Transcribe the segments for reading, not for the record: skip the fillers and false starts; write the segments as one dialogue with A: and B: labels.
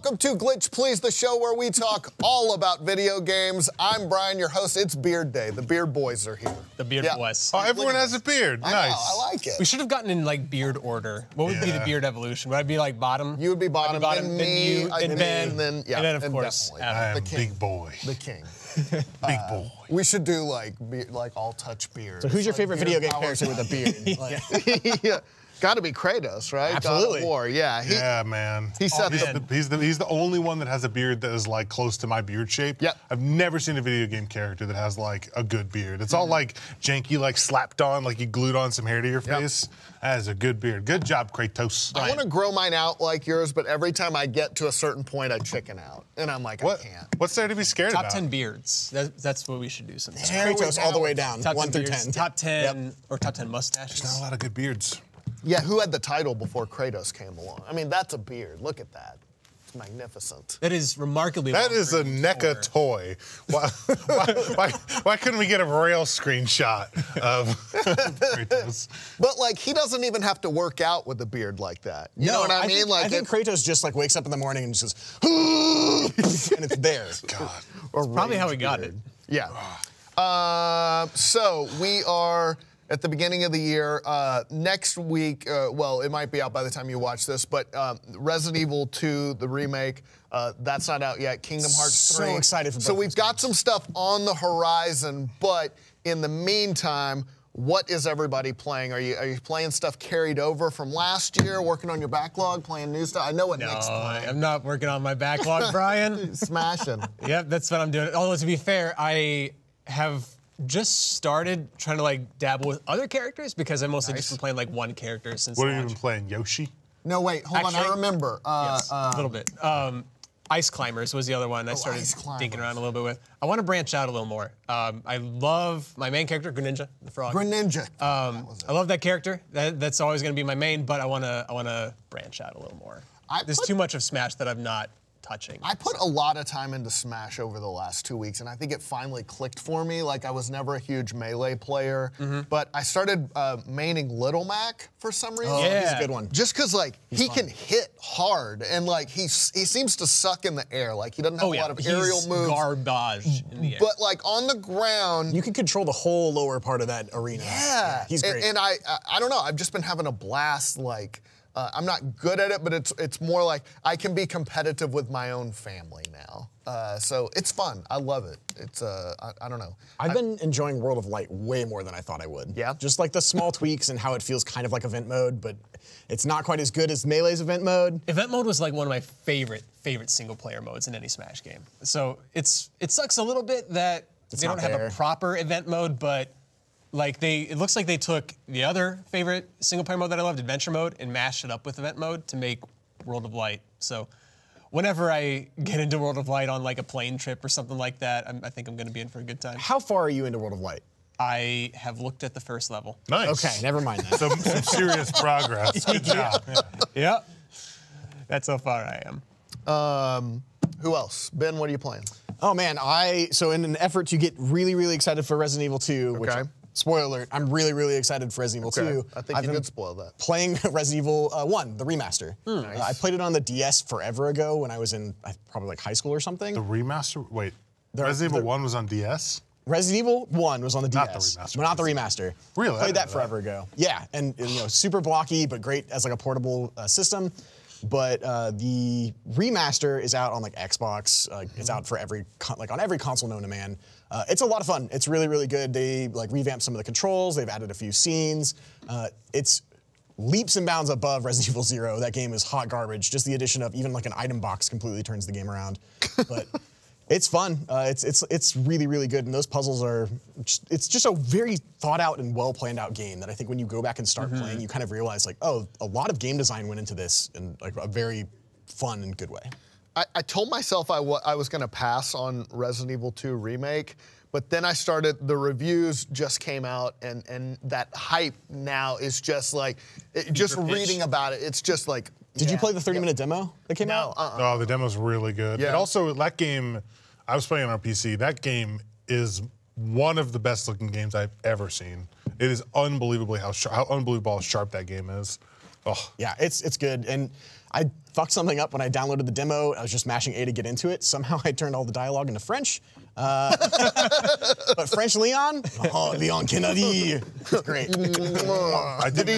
A: Welcome to Glitch Please, the show where we talk all about video games. I'm Brian, your host. It's Beard Day. The Beard Boys are here.
B: The Beard Boys.
C: Oh, everyone has a beard.
A: I
C: Nice.
A: know, I like it.
B: We should have gotten in like beard order. What would be the beard evolution? Would I be like bottom?
A: You would be bottom,
B: then
A: me,
B: you, then Ben,
A: and then
B: of course,
A: definitely.
C: I am
A: the king.
C: big boy.
A: The king.
C: Big boy.
A: We should do like all touch beard.
D: So who's your favorite video game character with a beard? Like,
A: Yeah. Got to be Kratos, right?
D: Absolutely.
A: God of War, yeah.
C: Yeah, man.
A: He said
C: he's the only one that has a beard that is like close to my beard shape.
A: Yep.
C: I've never seen a video game character that has like a good beard. It's all like janky, like slapped on, like you glued on some hair to your face. That is a good beard. Good job, Kratos.
A: I want to grow mine out like yours, but every time I get to a certain point, I chicken out. And I'm like,
C: What?
A: I can't.
C: What's there to be scared
B: Top
C: about?
B: 10 beards. That's what we should do sometime.
D: Kratos all the way down,
B: Top
D: 1
B: 10
D: through
B: beards,
D: 10.
B: Top 10 or top 10 mustaches.
C: There's not a lot of good beards.
A: Yeah, who had the title before Kratos came along? I mean, that's a beard. Look at that. It's magnificent.
B: That is remarkably
C: That
B: long
C: is a
B: for
C: NECA toy. Why couldn't we get a rail screenshot of Kratos?
A: But, like, he doesn't even have to work out with a beard like that. You know what I mean?
D: I think Kratos just like wakes up in the morning and just goes, and it's there.
C: God.
B: Probably how we got it.
A: Yeah. So we are at the beginning of the year. Next week, well, it might be out by the time you watch this, but Resident Evil 2, the remake, that's not out yet. Kingdom Hearts 3.
D: So excited for both
A: So
D: of
A: we've
D: those
A: got some stuff on the horizon, but in the meantime, what is everybody playing? Are you playing stuff carried over from last year, working on your backlog, playing new stuff? I know what Nick's playing.
B: I'm not working on my backlog, Brian.
A: Smashing.
B: Yep, that's what I'm doing. Although, to be fair, I have just started trying to like dabble with other characters because I've mostly just been playing like one character since
C: What have you
B: launch.
C: been playing? Yoshi?
A: No, wait, hold on, I
B: Actually,
A: remember.
B: Yes, a little bit. Ice Climbers was the other one I started
A: Ice Climbers.
B: thinking around a little bit with. I want to branch out a little more. I love my main character, Greninja, the frog.
A: Greninja.
B: I love that character. That's always going to be my main, but I want to branch out a little more. There's too much of Smash that I'm not touching.
A: I put a lot of time into Smash over the last 2 weeks, and I think it finally clicked for me. Like, I was never a huge Melee player, but I started maining Little Mac for some reason.
D: Oh,
B: Yeah.
D: he's a good one.
A: Just because, like, he can hit hard, and, like, he seems to suck in the air. Like, he doesn't have a lot of aerial
B: He's
A: moves.
B: garbage in the air.
A: But, like, on the ground,
D: You can control the whole lower part of that arena.
A: yeah.
D: He's great.
A: And I don't know, I've just been having a blast, like, I'm not good at it, but it's more like I can be competitive with my own family now. So it's fun. I love it. It's, I don't know.
D: I've been enjoying World of Light way more than I thought I would.
A: Yeah?
D: Just like the small tweaks and how it feels kind of like event mode, but it's not quite as good as Melee's event mode.
B: Event mode was like one of my favorite single player modes in any Smash game. So it sucks a little bit that they don't have a proper event mode, but like it looks like they took the other favorite single player mode that I loved, adventure mode, and mashed it up with event mode to make World of Light. So whenever I get into World of Light on like a plane trip or something like that, I think I'm gonna be in for a good time.
D: How far are you into World of Light?
B: I have looked at the first level.
C: Nice.
D: Okay, never mind that.
C: Some serious progress. Good job. Yeah.
B: Yep. That's how far I am.
A: Who else? Ben, what are you playing?
D: Oh man, so in an effort to get really, really excited for Resident Evil 2, which, spoiler alert, I'm really, really excited for Resident Evil 2.
A: I think you did spoil that.
D: Playing Resident Evil 1, the remaster.
A: Nice.
D: I played it on the DS forever ago when I was in probably like high school or something.
C: The remaster? Wait. Resident Evil 1 was on DS?
D: Resident Evil 1 was on the DS.
C: Not the remaster.
D: But not the remaster.
C: Really?
D: Played that forever ago. Yeah, and you know, super blocky, but great as like a portable system. But the remaster is out on like Xbox. It's out for on every console known to man. It's a lot of fun. It's really, really good. They like revamped some of the controls. They've added a few scenes. It's leaps and bounds above Resident Evil 0. That game is hot garbage. Just the addition of even like an item box completely turns the game around. But it's fun. It's really, really good. And those puzzles are, it's just a very thought out and well planned out game that I think when you go back and start playing, you kind of realize like, oh, a lot of game design went into this in like a very fun and good way.
A: I told myself I was going to pass on Resident Evil 2 Remake, but then I started, the reviews just came out, and that hype now is just like, just reading about it, it's just like,
D: Did you play the 30-minute demo that came out?
C: Oh, the demo's really good.
A: Yeah.
C: And also, that game, I was playing on PC, that game is one of the best looking games I've ever seen. It is unbelievable how unbelievable how sharp that game is. Oh.
D: Yeah, it's good. And I fucked something up when I downloaded the demo. I was just mashing A to get into it. Somehow I turned all the dialogue into French. But French Leon? Oh, Leon Kennedy. Great.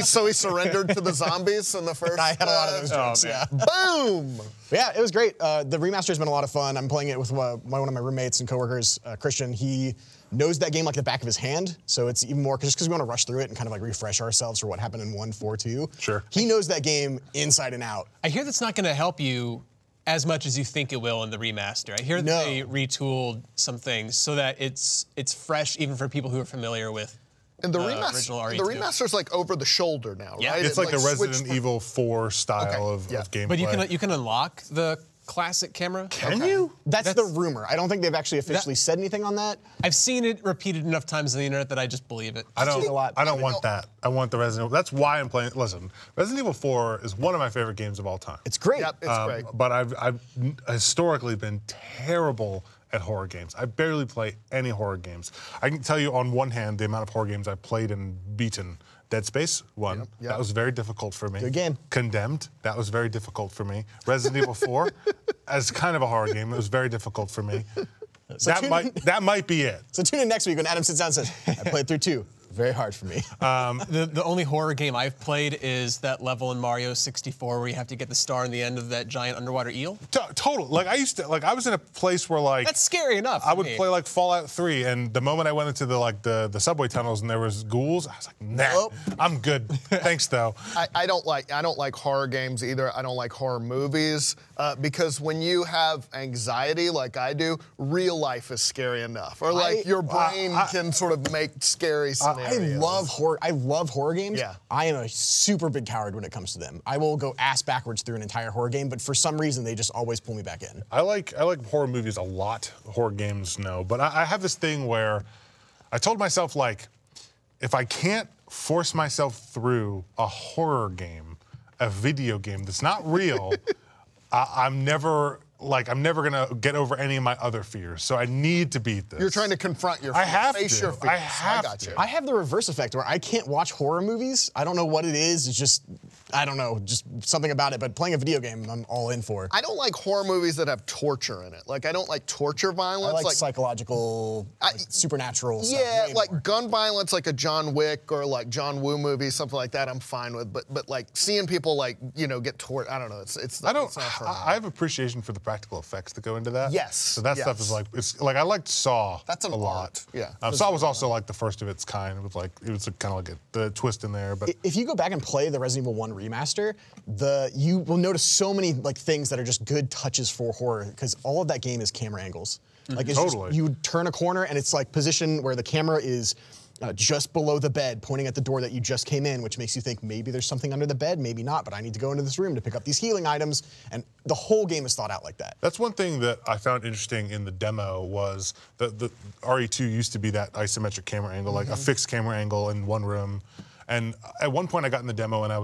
A: So he surrendered to the zombies in the first.
D: I had a lot of those jokes, yeah.
A: Boom!
D: Yeah, it was great. The remaster's been a lot of fun. I'm playing it with one of my roommates and coworkers, Christian. He knows that game like the back of his hand, so it's even more, just because we want to rush through it and kind of like refresh ourselves for what happened in 1.4.2.
C: Sure.
D: He knows that game inside and out.
B: I hear that's not going to help you as much as you think it will in the remaster. I hear that they retooled some things so that it's fresh even for people who are familiar with
A: And the
B: original RE2.
A: The remaster's like over the shoulder now,
B: Yeah.
A: right?
C: It's like the Resident Evil 4 style of gameplay.
B: But you can unlock the classic camera.
C: Can you?
D: That's the rumor. I don't think they've actually officially said anything on that.
B: I've seen it repeated enough times on the internet that I just believe it.
C: I don't
D: a lot.
C: want that. I want the Resident Evil. That's why I'm playing. Listen, Resident Evil 4 is one of my favorite games of all time.
D: It's great.
A: Yep, it's great.
C: But I've historically been terrible at horror games. I barely play any horror games. I can tell you on one hand the amount of horror games I've played and beaten. Dead Space 1,
A: Yep.
C: that was very difficult for me.
D: Good game.
C: Condemned, that was very difficult for me. Resident Evil 4, as kind of a horror game, it was very difficult for me.
D: So
C: that might be it.
D: So tune in next week when Adam sits down and says, I played through 2. Very hard for me.
B: The only horror game I've played is that level in Mario 64 where you have to get the star in the end of that giant underwater eel.
C: Total. Like I was in a place where like
B: That's scary enough.
C: I would play like Fallout 3, and the moment I went into the subway tunnels and there was ghouls, I was like, nah,
A: Nope.
C: I'm good. Thanks though.
A: I don't like horror games either. I don't like horror movies because when you have anxiety like I do, real life is scary enough. Or like your brain can sort of make scary scenarios.
D: I love horror games.
A: Yeah.
D: I am a super big coward when it comes to them. I will go ass backwards through an entire horror game, but for some reason they just always pull me back in.
C: I like horror movies a lot. Horror games, no. But I have this thing where I told myself, like, if I can't force myself through a horror game, a video game that's not real, I'm never gonna get over any of my other fears. So I need to beat this.
A: You're trying to confront your
C: I have
A: face
C: to.
A: your fears.
C: I have
A: got you.
C: to.
D: I have the reverse effect where I can't watch horror movies. I don't know what it is. It's just, I don't know, just something about it. But playing a video game, I'm all in for.
A: I don't like horror movies that have torture in it. Like I don't like torture violence.
D: I like psychological, supernatural stuff.
A: Yeah,
D: way
A: like
D: more.
A: gun violence, like a John Wick or like John Woo movie, something like that. I'm fine with, but like seeing people like get tortured. I don't know. It's not for me.
C: I have appreciation for the practical effects that go into that.
A: Yes,
C: So that stuff is like I liked Saw.
A: That's an
C: a lot.
A: art, yeah.
C: Saw was also like the first of its kind. It was kind of like the twist in there. But
D: If you go back and play the Resident Evil 1 remaster, you will notice so many like things that are just good touches for horror because all of that game is camera angles. Like it's
C: Totally.
D: just, you turn a corner and it's like position where the camera is just below the bed, pointing at the door that you just came in, which makes you think maybe there's something under the bed, maybe not, but I need to go into this room to pick up these healing items. And the whole game is thought out like that.
C: that's one thing that I found interesting in the demo was the RE2 used to be that isometric camera angle, like a fixed camera angle in one room. And at one point I got in the demo and I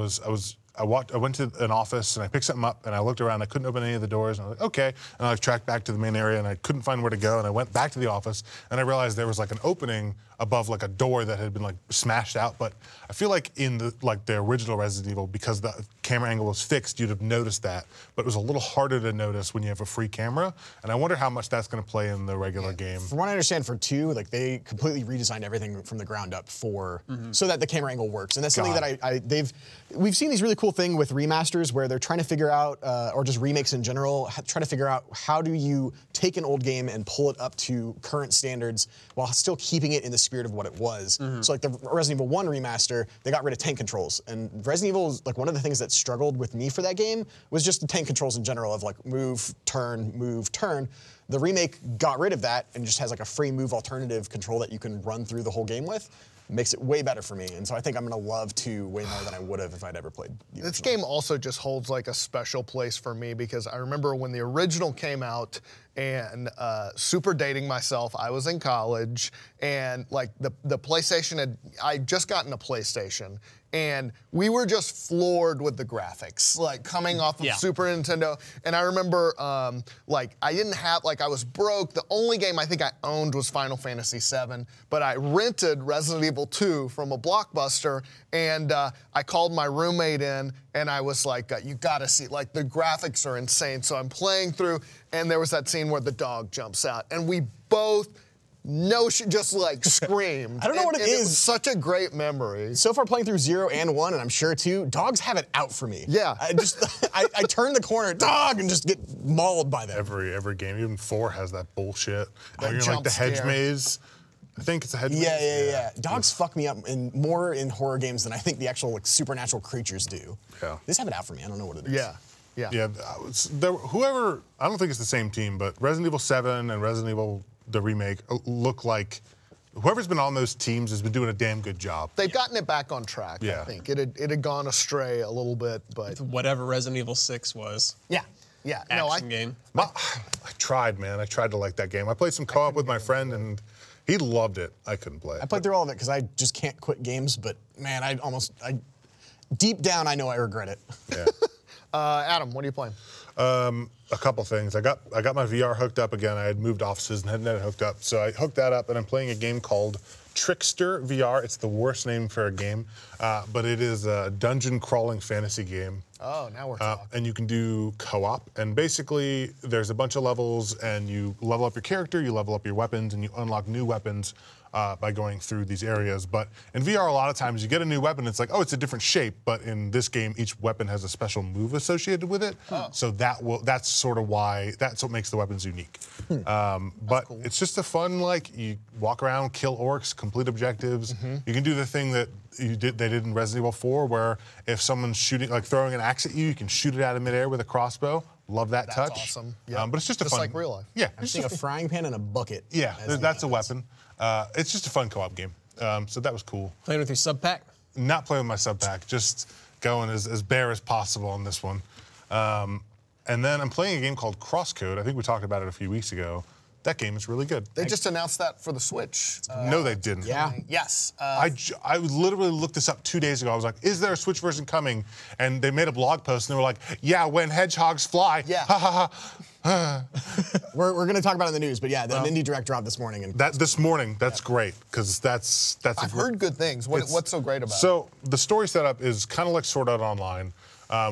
C: went to an office and I picked something up and I looked around. I couldn't open any of the doors. And I was like, okay. And I tracked back to the main area and I couldn't find where to go. And I went back to the office and I realized there was like an opening above like a door that had been like smashed out. But I feel like in the original Resident Evil, because the camera angle was fixed, you'd have noticed that. But it was a little harder to notice when you have a free camera. And I wonder how much that's going to play in the regular game.
D: From what I understand, for 2, like they completely redesigned everything from the ground up so that the camera angle works, and that's something that we've seen these really cool thing with remasters where they're trying to figure out, or just remakes in general, trying to figure out how do you take an old game and pull it up to current standards while still keeping it in the spirit of what it was. So like the Resident Evil 1 remaster, they got rid of tank controls, and Resident Evil is like one of the things that struggled with me for that game was just the tank controls in general of like move, turn, move, turn. The remake got rid of that and just has like a free move alternative control that you can run through the whole game with. Makes it way better for me, and so I think I'm gonna love 2 way more than I would have if I'd ever played the original.
A: This game also just holds like a special place for me because I remember when the original came out and super dating myself, I was in college and like the PlayStation I just gotten a PlayStation and we were just floored with the graphics, like coming off of Super Nintendo. And I remember like I didn't have like I was broke. The only game I think I owned was Final Fantasy VII, but I rented Resident Evil 2 from a Blockbuster, and I called my roommate in, and I was like, you gotta see, like the graphics are insane. So I'm playing through, and there was that scene where the dog jumps out, and we both just like screamed.
D: I don't know what it is.
A: It was such a great memory.
D: So far playing through 0 and 1, and I'm sure 2, dogs have it out for me.
A: Yeah.
D: I turn the corner, dog, and just get mauled by them.
C: Every game, even 4 has that bullshit.
A: That
C: You're in, like the hedge maze. I think it's a hedge maze.
D: Yeah. Dogs fuck me up more in horror games than I think the actual like supernatural creatures do.
C: Yeah.
D: They just have it out for me. I don't know what it is.
A: Yeah.
C: Yeah, whoever, I don't think it's the same team, but Resident Evil 7 and Resident Evil, the remake, look like whoever's been on those teams has been doing a damn good job.
A: They've gotten it back on track,
C: Yeah.
A: I think. It had gone astray a little bit, but...
B: Whatever Resident Evil 6 was.
A: Yeah.
B: Action game.
C: I tried, man. I tried to like that game. I played some co-op with my friend, and he loved it. I couldn't play it.
D: I played through all of it because I just can't quit games, but man, deep down, I know I regret it.
C: Yeah.
A: Adam, what are you playing?
C: A couple things. I got my VR hooked up again. I had moved offices and hadn't had it hooked up, so I hooked that up, and I'm playing a game called Trickster Vr. It's the worst name for a game, but it is a dungeon crawling fantasy game.
A: Oh, now we're talking.
C: And you can do co-op, and basically there's a bunch of levels, and you level up your character, you level up your weapons, and you unlock new weapons by going through these areas. But in VR, a lot of times you get a new weapon, it's like, oh, it's a different shape. But in this game, each weapon has a special move associated with it. Oh. So that's sort of why, that's what makes the weapons unique. But cool. It's just a fun, like, you walk around, kill orcs, complete objectives. You can do the thing that they did in Resident Evil 4, where if someone's shooting, like throwing an axe at you, you can shoot it out of midair with a crossbow. Love that touch.
A: That's awesome. Yeah.
C: But it's just a fun,
A: like real life.
C: Yeah.
D: I'm seeing a frying pan and a bucket.
C: Yeah, that's a weapon. It's just a fun co-op game. So that was cool.
B: Playing with your sub pack?
C: Not playing with my sub pack, just going as bare as possible on this one. And then I'm playing a game called Crosscode. I think we talked about it a few weeks ago. That game is really good.
A: They just announced that for the Switch.
C: No, they didn't.
D: Yeah.
A: Yes.
C: I literally looked this up 2 days ago. I was like, is there a Switch version coming? And they made a blog post, and they were like, yeah, when hedgehogs fly.
A: Yeah.
C: Ha ha ha.
D: We're going to talk about it in the news, but yeah, the Indie Direct dropped this morning. And
C: This morning, that's great, because that's
A: I've heard good things. What's so great about it?
C: So the story setup is kind of like Sword Art Online,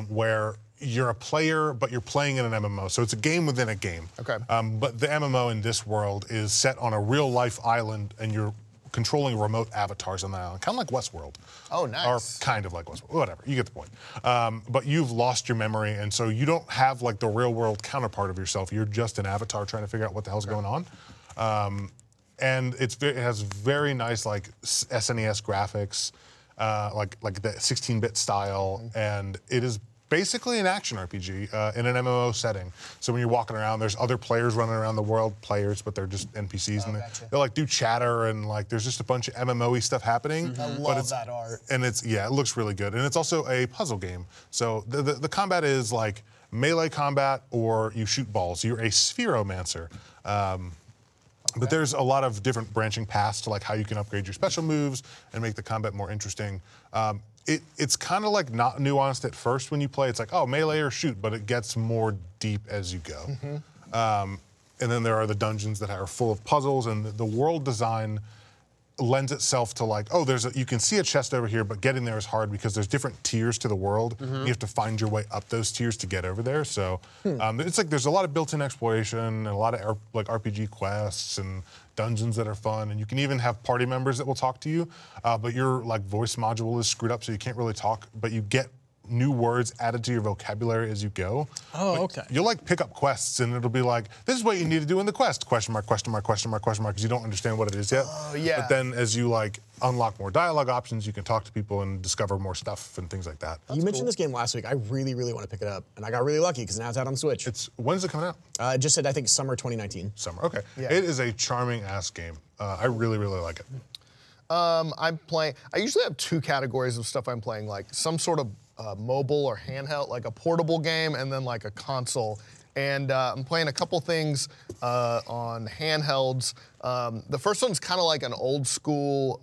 C: where you're a player, but you're playing in an MMO. So it's a game within a game.
A: Okay.
C: But the MMO in this world is set on a real-life island, and you're controlling remote avatars on the island, kind of like Westworld.
A: Oh, nice.
C: Or kind of like Westworld, whatever, you get the point. But you've lost your memory, and so you don't have like the real-world counterpart of yourself. You're just an avatar trying to figure out what the hell's going on. And it has very nice like SNES graphics, like the 16-bit style, and it is basically an action RPG in an MMO setting. So when you're walking around, there's other players running around the world, but they're just NPCs, and they like do chatter, and like there's just a bunch of MMO-y stuff happening.
A: I love that art.
C: And it looks really good. And it's also a puzzle game. So the combat is like melee combat, or you shoot balls. You're a spheromancer. But there's a lot of different branching paths to like how you can upgrade your special moves and make the combat more interesting. It's kind of like not nuanced at first when you play. It's like, oh, melee or shoot, but it gets more deep as you go. And then there are the dungeons that are full of puzzles, and the world design lends itself to like, oh, you can see a chest over here, but getting there is hard because there's different tiers to the world. You have to find your way up those tiers to get over there. So it's like there's a lot of built-in exploration and a lot of like RPG quests and dungeons that are fun, and you can even have party members that will talk to you, but your like voice module is screwed up, so you can't really talk, but you get new words added to your vocabulary as you go.
B: Oh, okay.
C: You'll like pick up quests, and it'll be like, this is what you need to do in the quest, question mark, question mark, question mark, question mark, because you don't understand what it is yet.
A: Oh, yeah.
C: But then as you like unlock more dialogue options, you can talk to people and discover more stuff and things like that.
D: you mentioned this game last week. I really, really want to pick it up, and I got really lucky because now it's out on Switch.
C: When's it coming out?
D: It just said, I think, summer 2019.
C: Summer, okay.
A: Yeah.
C: It is a charming ass game. I really, really like it.
A: I'm playing. I usually have two categories of stuff I'm playing, like some sort of mobile or handheld, like a portable game, and then like a console. And I'm playing a couple things on handhelds. The first one's kind of like an old school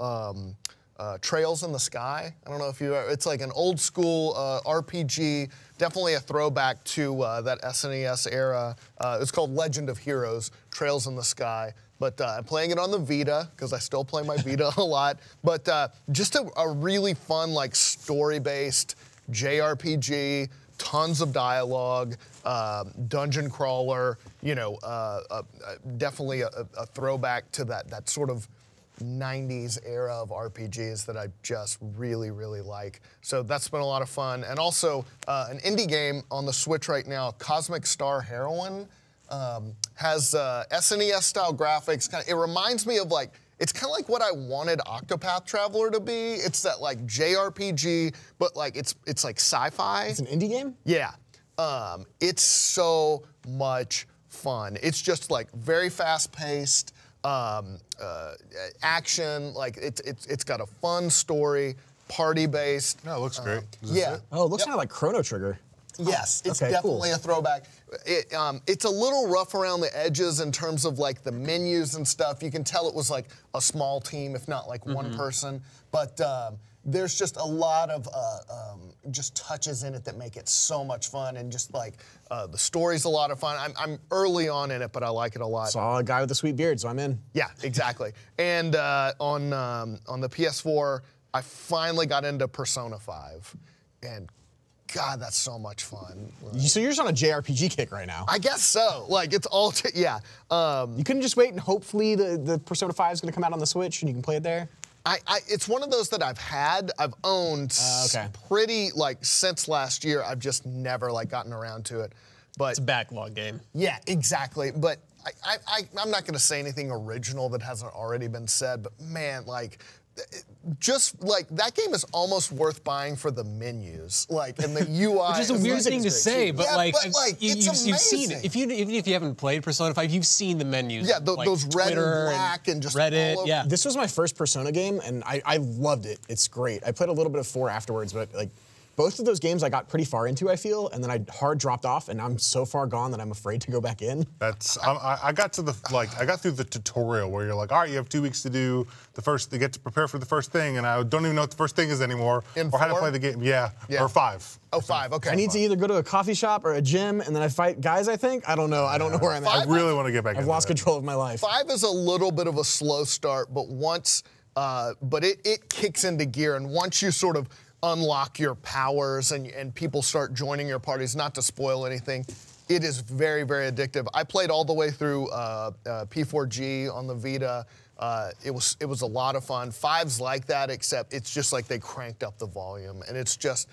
A: Trails in the Sky. I don't know if it's like an old school RPG, definitely a throwback to that SNES era. It's called Legend of Heroes, Trails in the Sky. But I'm playing it on the Vita, because I still play my Vita a lot. But just a really fun, like, story-based JRPG, tons of dialogue, dungeon crawler, you know, definitely a throwback to that sort of 90s era of RPGs that I just really, really like. So that's been a lot of fun. And also an indie game on the Switch right now, Cosmic Star Heroine, has SNES-style graphics. It reminds me of, like, it's kind of like what I wanted Octopath Traveler to be. It's that, like, JRPG, but, like, it's like sci-fi.
D: It's an indie game?
A: Yeah. It's so much fun. It's just, like, very fast-paced, action. Like, it's got a fun story, party-based.
C: No, it looks great.
A: Yeah.
D: Oh, it looks kind of like Chrono Trigger.
A: Yes, it's
D: Okay,
A: definitely
D: cool.
A: a throwback. It's a little rough around the edges in terms of, like, the menus and stuff. You can tell it was, like, a small team, if not, like, one person. But there's just a lot of just touches in it that make it so much fun. And just, like, the story's a lot of fun. I'm early on in it, but I like it a lot.
D: Saw a guy with a sweet beard, so I'm in.
A: Yeah, exactly. And on the PS4, I finally got into Persona 5. And God, that's so much fun.
D: So you're just on a JRPG kick right now.
A: I guess so. Like, it's all, yeah.
D: You couldn't just wait and hopefully the Persona 5 is going to come out on the Switch and you can play it there?
A: It's one of those that I've owned
D: okay.
A: pretty, like, since last year. I've just never, like, gotten around to it. But
B: It's a backlog game.
A: yeah, exactly. But I'm not going to say anything original that hasn't already been said. But man, like, just like that game is almost worth buying for the menus, like, and the UI.
B: Which is a weird thing to say, but,
A: yeah,
B: like,
A: it's
B: you've seen
A: amazing.
B: it. Even if you haven't played Persona 5, you've seen the menus.
A: Yeah,
B: like
A: those red
B: Twitter
A: and black and just
B: Reddit.
A: all over.
B: Yeah.
D: This was my first Persona game, and I loved it. It's great. I played a little bit of 4 afterwards, but, like, both of those games I got pretty far into, I feel, and then I hard dropped off, and I'm so far gone that I'm afraid to go back in.
C: That's I got to the I got through the tutorial where you're like, all right, you have 2 weeks to do the first. They get to prepare for the first thing, and I don't even know what the first thing is anymore,
A: In
C: or how to
A: 4?
C: play the game. Yeah,
A: Yeah.
C: or 5.
A: Oh, 5. Okay.
D: I need to either go to a coffee shop or a gym, and then I fight guys, I think. I don't know. I don't know where I'm
C: I
D: at.
C: really want to get back.
D: I've
C: into
D: lost
C: that.
D: control of my life.
A: 5 is a little bit of a slow start, but once, but it kicks into gear, and once you sort of unlock your powers and people start joining your parties, not to spoil anything, it is very, very addictive. I played all the way through P4G on the Vita. It was a lot of fun. 5's like that, except it's just like they cranked up the volume, and it's just,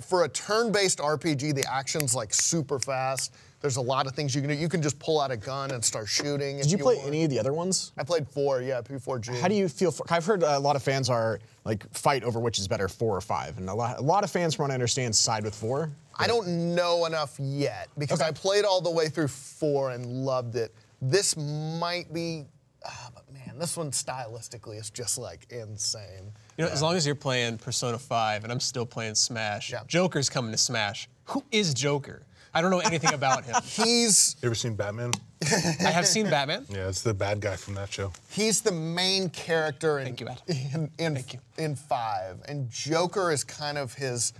A: for a turn-based RPG, the action's like super fast. There's a lot of things you can do. You can just pull out a gun and start shooting.
D: Did you play any of the other ones?
A: I played 4, yeah, P4G.
D: How do you feel? I've heard a lot of fans are like fight over which is better, 4 or 5, and a lot of fans, from what I understand, side with 4.
A: I don't know enough yet because I played all the way through 4 and loved it. This might be, but man, this one stylistically is just like insane.
B: You know, as long as you're playing Persona 5 and I'm still playing Smash,
A: Yeah.
B: Joker's coming to Smash. Who is Joker? I don't know anything about him.
A: He's
C: You ever seen Batman?
B: I have seen Batman.
C: Yeah, it's the bad guy from that show.
A: the main character
B: Thank you,
A: in 5, and Joker is kind of his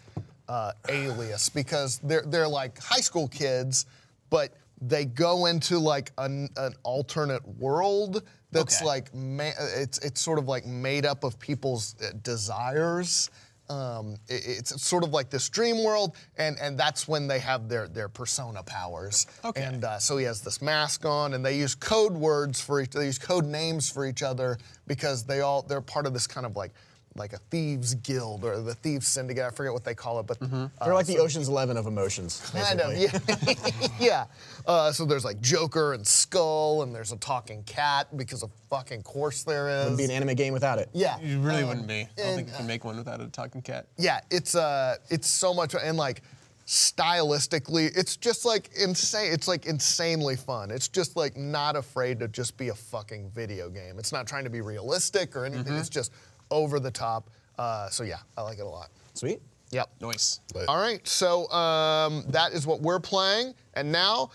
A: alias because they're like high school kids, but they go into like an alternate world that's
B: Okay.
A: like it's sort of like made up of people's desires. It's sort of like this dream world, and that's when they have their persona powers.
B: Okay.
A: And so he has this mask on, and they use code words they use code names for each other because they're part of this kind of like a thieves guild or the thieves syndicate. I forget what they call it, but
D: They're like the Ocean's 11 of emotions,
A: kind of,
D: basically.
A: yeah. yeah. So there's like Joker and Skull, and there's a talking cat because of fucking course there is.
D: Wouldn't be an anime game without it.
A: Yeah.
B: You really wouldn't be. I don't
A: and,
B: think you can make one without a talking cat.
A: Yeah, it's so much, and like stylistically, it's just like insane. It's like insanely fun. It's just like not afraid to just be a fucking video game. It's not trying to be realistic or anything. It's just over the top. So yeah, I like it a lot.
D: Sweet.
A: Yep.
B: Nice.
A: All right, so that is what we're playing. And now,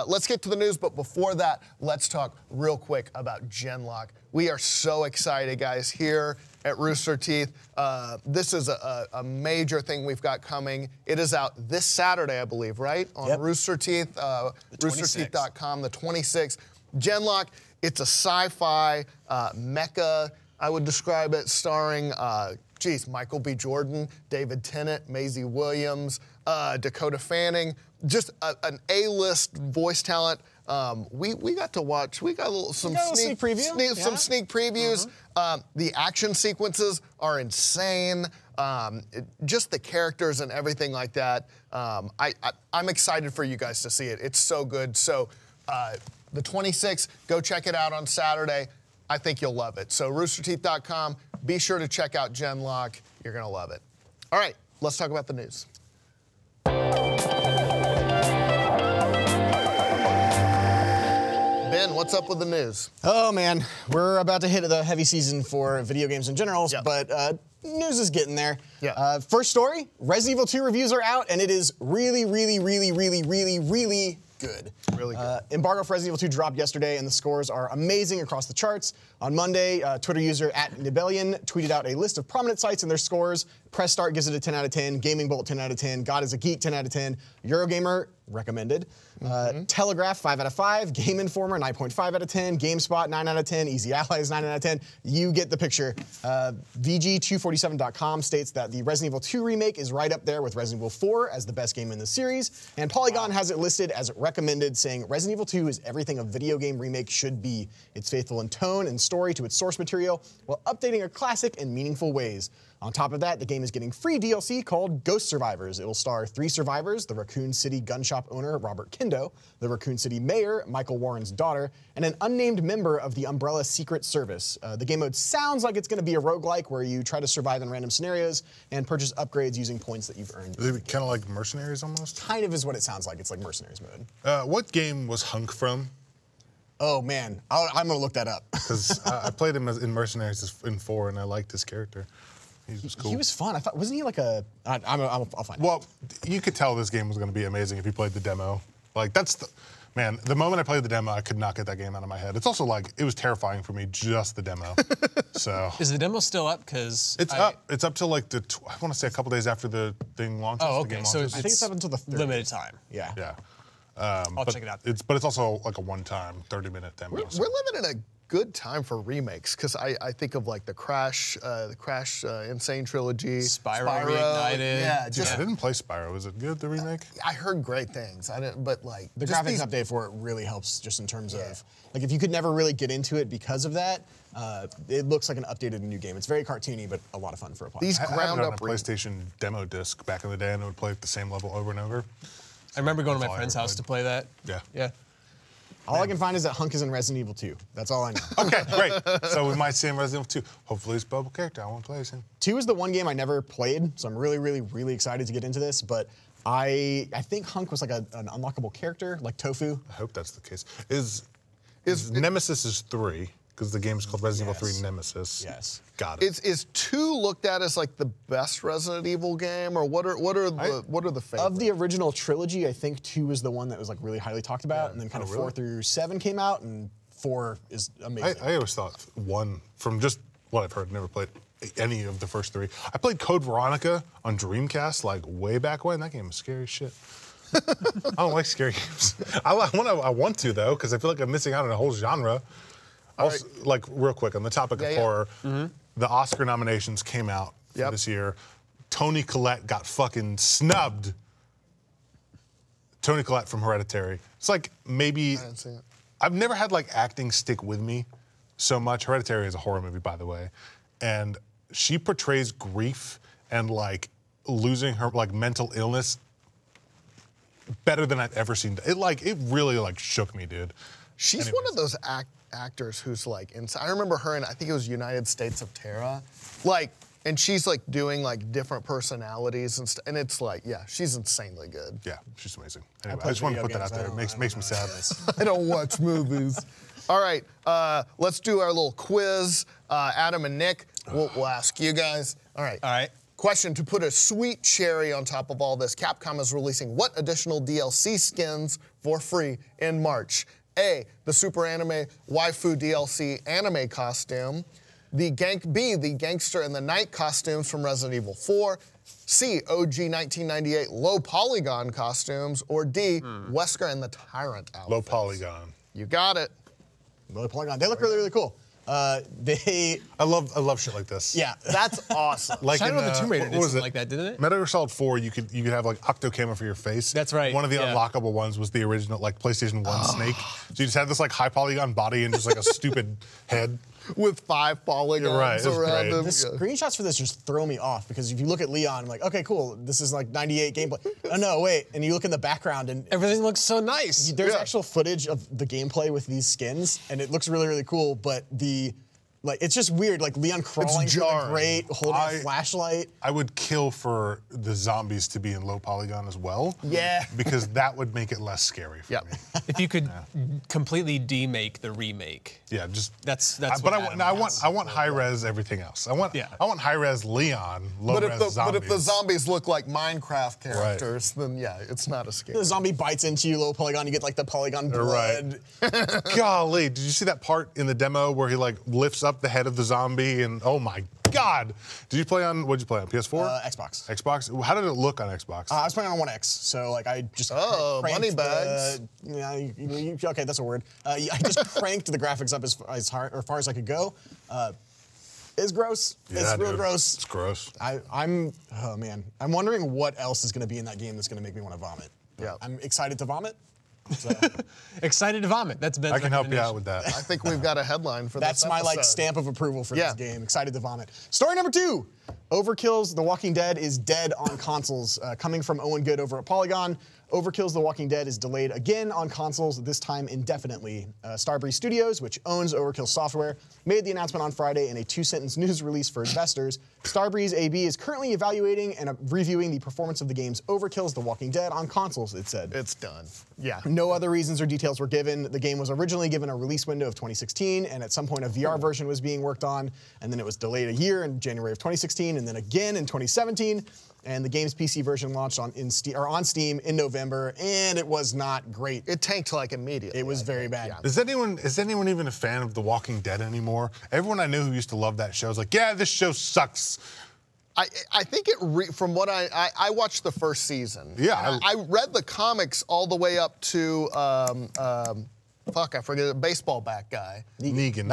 A: let's get to the news. But before that, let's talk real quick about Genlock. We are so excited, guys, here at Rooster Teeth. This is a major thing we've got coming. It is out this Saturday, I believe, right? On Rooster Teeth, roosterteeth.com, the 26th. Genlock, it's a sci-fi mecha, I would describe it, starring Michael B. Jordan, David Tennant, Maisie Williams, Dakota Fanning, just an A-list voice talent. We got to watch. We got some sneak previews. The action sequences are insane. Just the characters and everything like that. I'm excited for you guys to see it. It's so good. So the 26th, go check it out on Saturday. I think you'll love it. So roosterteeth.com. Be sure to check out Genlock. You're going to love it. All right, let's talk about the news. Ben, what's up with the news?
D: Oh, man. We're about to hit the heavy season for video games in general, but news is getting there. First story, Resident Evil 2 reviews are out, and it is really, really, really, really, really, really good.
A: Really good.
D: Embargo for Resident Evil 2 dropped yesterday, and the scores are amazing across the charts. On Monday, Twitter user @Nibellion tweeted out a list of prominent sites and their scores. Press Start gives it a 10 out of 10. Gaming Bolt 10 out of 10. God is a Geek 10 out of 10. Eurogamer recommended. Telegraph 5 out of 5. Game Informer 9.5 out of 10. GameSpot 9 out of 10. Easy Allies 9 out of 10. You get the picture. VG247.com states that the Resident Evil 2 remake is right up there with Resident Evil 4 as the best game in the series. And Polygon has it listed as recommended, saying Resident Evil 2 is everything a video game remake should be. It's faithful in tone and story to its source material while updating a classic in meaningful ways. On top of that, the game is getting free DLC called Ghost Survivors. It will star 3 survivors, the Raccoon City gun shop owner, Robert Kindo, the Raccoon City mayor, Michael Warren's daughter, and an unnamed member of the Umbrella Secret Service. The game mode sounds like it's going to be a roguelike where you try to survive in random scenarios and purchase upgrades using points that you've earned.
C: Is it kind of like Mercenaries almost?
D: Kind of is what it sounds like. It's like Mercenaries mode.
C: What game was Hunk from?
D: Oh, man. I'm going to look that up.
C: Because I played him in Mercenaries in 4, and I liked his character. He was cool.
D: He was fun. I thought, wasn't he like a? I'll find.
C: Well, you could tell this game was going to be amazing if you played the demo. Like that's the, man. The moment I played the demo, I could not get that game out of my head. It's also like it was terrifying for me just the demo. So
B: is the demo still up? Because
C: it's up. It's up till like I want to say a couple days after the thing launches.
B: Oh,
C: the game
B: okay. So
C: launches.
D: I think it's up until the 30th.
B: limited time.
D: Yeah.
C: Yeah.
B: I'll check it out.
C: But it's also like a one-time 30-minute demo.
A: We're living in a good time for remakes because I think of like the Crash Insane Trilogy,
B: Spyro Reignited.
A: Yeah,
C: I
A: just
C: didn't play Spyro. Is it good, the remake?
A: I heard great things. I didn't, but like
D: The
A: just
D: graphics update for it really helps just in terms of, like if you could never really get into it because of that, it looks like an updated new game. It's very cartoony, but a lot of fun for a player.
A: These
C: I had
A: ground
C: it on
A: up
C: a PlayStation demo disc back in the day, and it would play the same level over and over.
B: I remember going to my
C: all I
B: friend's
C: ever
B: house
C: played.
B: to play that.
C: Yeah.
B: Yeah.
D: All I can find is that Hunk is in Resident Evil 2. That's all I know.
C: Okay, great. So we might see him in Resident Evil 2. Hopefully he's a playable character. I want to play as him.
D: 2 is the one game I never played, so I'm really, really, really excited to get into this. But I think Hunk was like an unlockable character, like Tofu.
C: I hope that's the case. Is Nemesis is 3, because the game's called Resident Evil 3 Nemesis.
D: Yes.
C: Got it.
A: Is 2 looked at as like the best Resident Evil game, or what are the favorites?
D: Of the original trilogy, I think 2 is the one that was like really highly talked about, and then kind of 4 through 7 came out, and 4 is amazing.
C: I always thought 1, from just what I've heard, never played any of the first 3. I played Code Veronica on Dreamcast like way back when. That game was scary as shit. I don't like scary games. I want to though, because I feel like I'm missing out on a whole genre. Also, like real quick on the topic of horror, the Oscar nominations came out for this year. Toni Collette got fucking snubbed. Toni Collette from Hereditary. It's like maybe
A: I didn't see it.
C: I've never had like acting stick with me so much. Hereditary is a horror movie, by the way, and she portrays grief and like losing her like mental illness better than I've ever seen. It really like shook me, dude.
A: She's one of those actors who's like I remember her in I think it was United States of Terror, like, and she's like doing like different personalities and stuff, and it's like she's insanely good.
C: Yeah, she's amazing. Anyway, I just want to put that out there. It makes me sad.
A: I don't watch movies. All right, let's do our little quiz. Adam and Nick, we'll ask you guys. All right.
B: All right.
A: Question, to put a sweet cherry on top of all this, Capcom is releasing what additional DLC skins for free in March? A, the Super Anime Waifu DLC anime costume. B, the Gangster and the Knight costumes from Resident Evil 4. C, OG 1998 low polygon costumes. Or D, Wesker and the Tyrant outfits.
C: Low polygon.
A: You got it.
D: Low polygon. They look really, really cool.
C: I love shit like this.
D: Yeah.
A: That's awesome.
C: Like
B: Shadow of the Tomb Raider
C: what
B: did
C: was
B: something
C: it?
B: like that, didn't it?
C: Metal Gear Solid 4, you could have like octo camo for your face.
B: That's right,
C: One of the
B: yeah.
C: unlockable ones was the original like PlayStation 1 Snake. So you just had this like high polygon body and just like a stupid head.
A: With 5 polygons
C: You're right, it was
A: around
C: great.
A: him.
D: The screenshots for this just throw me off because if you look at Leon, I'm like, okay, cool. This is like 98 gameplay. Oh no, wait. And you look in the background and
B: Everything looks so nice.
D: there's actual footage of the gameplay with these skins, and it looks really, really cool. But it's just weird. Like Leon crawling through the
A: jarring.
D: grate, holding a flashlight.
C: I would kill for the zombies to be in low polygon as well.
A: Yeah.
C: Because that would make it less scary for
A: Yep.
C: me.
B: If you could completely demake the remake.
C: Yeah, just
B: That's
C: but
B: what
C: I
B: Adam
C: want
B: has.
C: high res everything else. I want
B: Yeah.
C: high res Leon, low
A: But
C: res
A: if
C: zombies.
A: the zombies look like Minecraft characters, then yeah, it's not a scary.
D: The zombie bites into you, low polygon. You get like the polygon blood.
C: Right. Golly, did you see that part in the demo where he like lifts up the head of the zombie and oh my God. What'd you play on PS4?
D: Xbox.
C: Xbox? How did it look on Xbox?
D: I was playing on One X, so like I just
A: Oh,
D: cranked
A: money bags.
D: Okay, that's a word. I just cranked the graphics up as far as I could go. It's gross.
C: Yeah,
D: It's real
C: dude.
D: gross.
C: It's gross.
D: I'm wondering what else is going to be in that game that's going to make me want to vomit.
A: Yeah.
D: I'm excited to vomit. So
B: Excited to vomit. That's Ben's
C: I can help you
B: recommendation.
C: out with that.
A: I think we've got a headline for
D: that's
A: this
D: my
A: episode.
D: like stamp of approval for
A: Yeah.
D: this game. Excited to vomit. Story number 2. Overkill's The Walking Dead is dead on consoles. Coming from Owen Good over at Polygon, Overkill's The Walking Dead is delayed again on consoles, this time indefinitely. Starbreeze Studios, which owns Overkill Software, made the announcement on Friday in a 2-sentence news release for investors. Starbreeze AB is currently evaluating and reviewing the performance of the games Overkill's The Walking Dead on consoles, it said.
A: It's done. Yeah.
D: No other reasons or details were given. The game was originally given a release window of 2016, and at some point a VR version was being worked on, and then it was delayed a year in January of 2016, and then again in 2017. And the game's PC version launched on Steam in November, and it was not great.
A: It tanked like immediately.
D: It was very bad.
A: Yeah.
C: Is anyone even a fan of The Walking Dead anymore? Everyone I knew who used to love that show is like, yeah, this show sucks.
A: I think from what I watched the first season.
C: Yeah.
A: I read the comics all the way up to I forget the baseball bat guy.
C: Negan.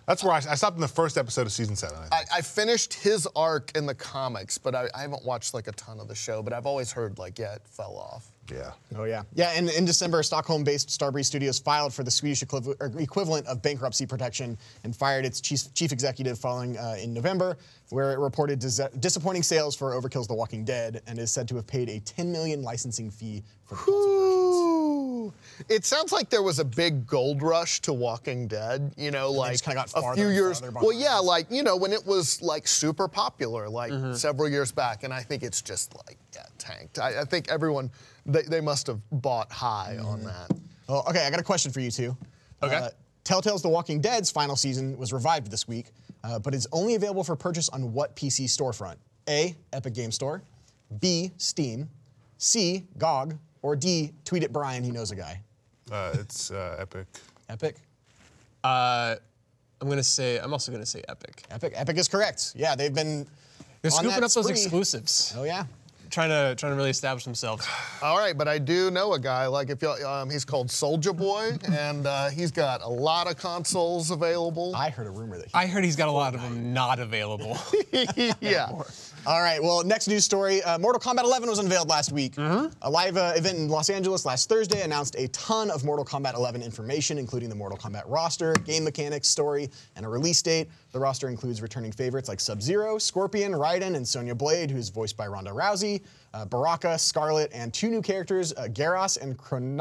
C: That's where I stopped in the first episode of season 7. I think.
A: I finished his arc in the comics, but I haven't watched like a ton of the show. But I've always heard like, yeah, it fell off.
C: Yeah.
D: Oh, yeah. Yeah, and in December, Stockholm-based Starbreeze Studios filed for the Swedish equivalent of bankruptcy protection and fired its chief executive following in November, where it reported disappointing sales for Overkill's The Walking Dead and is said to have paid a $10 million licensing fee for the console versions.
A: It sounds like there was a big gold rush to Walking Dead, you know, like
D: just kinda got
A: a
D: farther
A: few
D: and
A: years.
D: farther
A: Well,
D: behind.
A: yeah, like, you know, when it was like super popular, like several years back, and I think it's just like, yeah, tanked. I think everyone, they must have bought high on that.
D: Well, okay, I got a question for you two.
B: Okay.
D: Telltale's The Walking Dead's final season was revived this week, but is only available for purchase on what PC storefront? A, Epic Game Store, B, Steam, C, GOG, or D, tweet at Brian, he knows a guy.
C: It's Epic.
D: Epic?
B: I'm also gonna say Epic.
D: Epic is correct. Yeah, they've been
B: They're
D: on
B: scooping
D: that
B: up those
D: spree.
B: exclusives,
D: Oh yeah.
B: trying to really establish themselves.
A: All right, but I do know a guy, like if you, he's called Soulja Boy, and he's got a lot of consoles available.
D: I heard a rumor that
B: I heard he's got a lot of them not available.
A: Yeah.
D: All right, well, next news story. Mortal Kombat 11 was unveiled last week. A live event in Los Angeles last Thursday announced a ton of Mortal Kombat 11 information, including the Mortal Kombat roster, game mechanics, story, and a release date. The roster includes returning favorites like Sub-Zero, Scorpion, Raiden, and Sonya Blade, who's voiced by Ronda Rousey. Baraka, Scarlet, and 2 new characters, Garros and Chronica.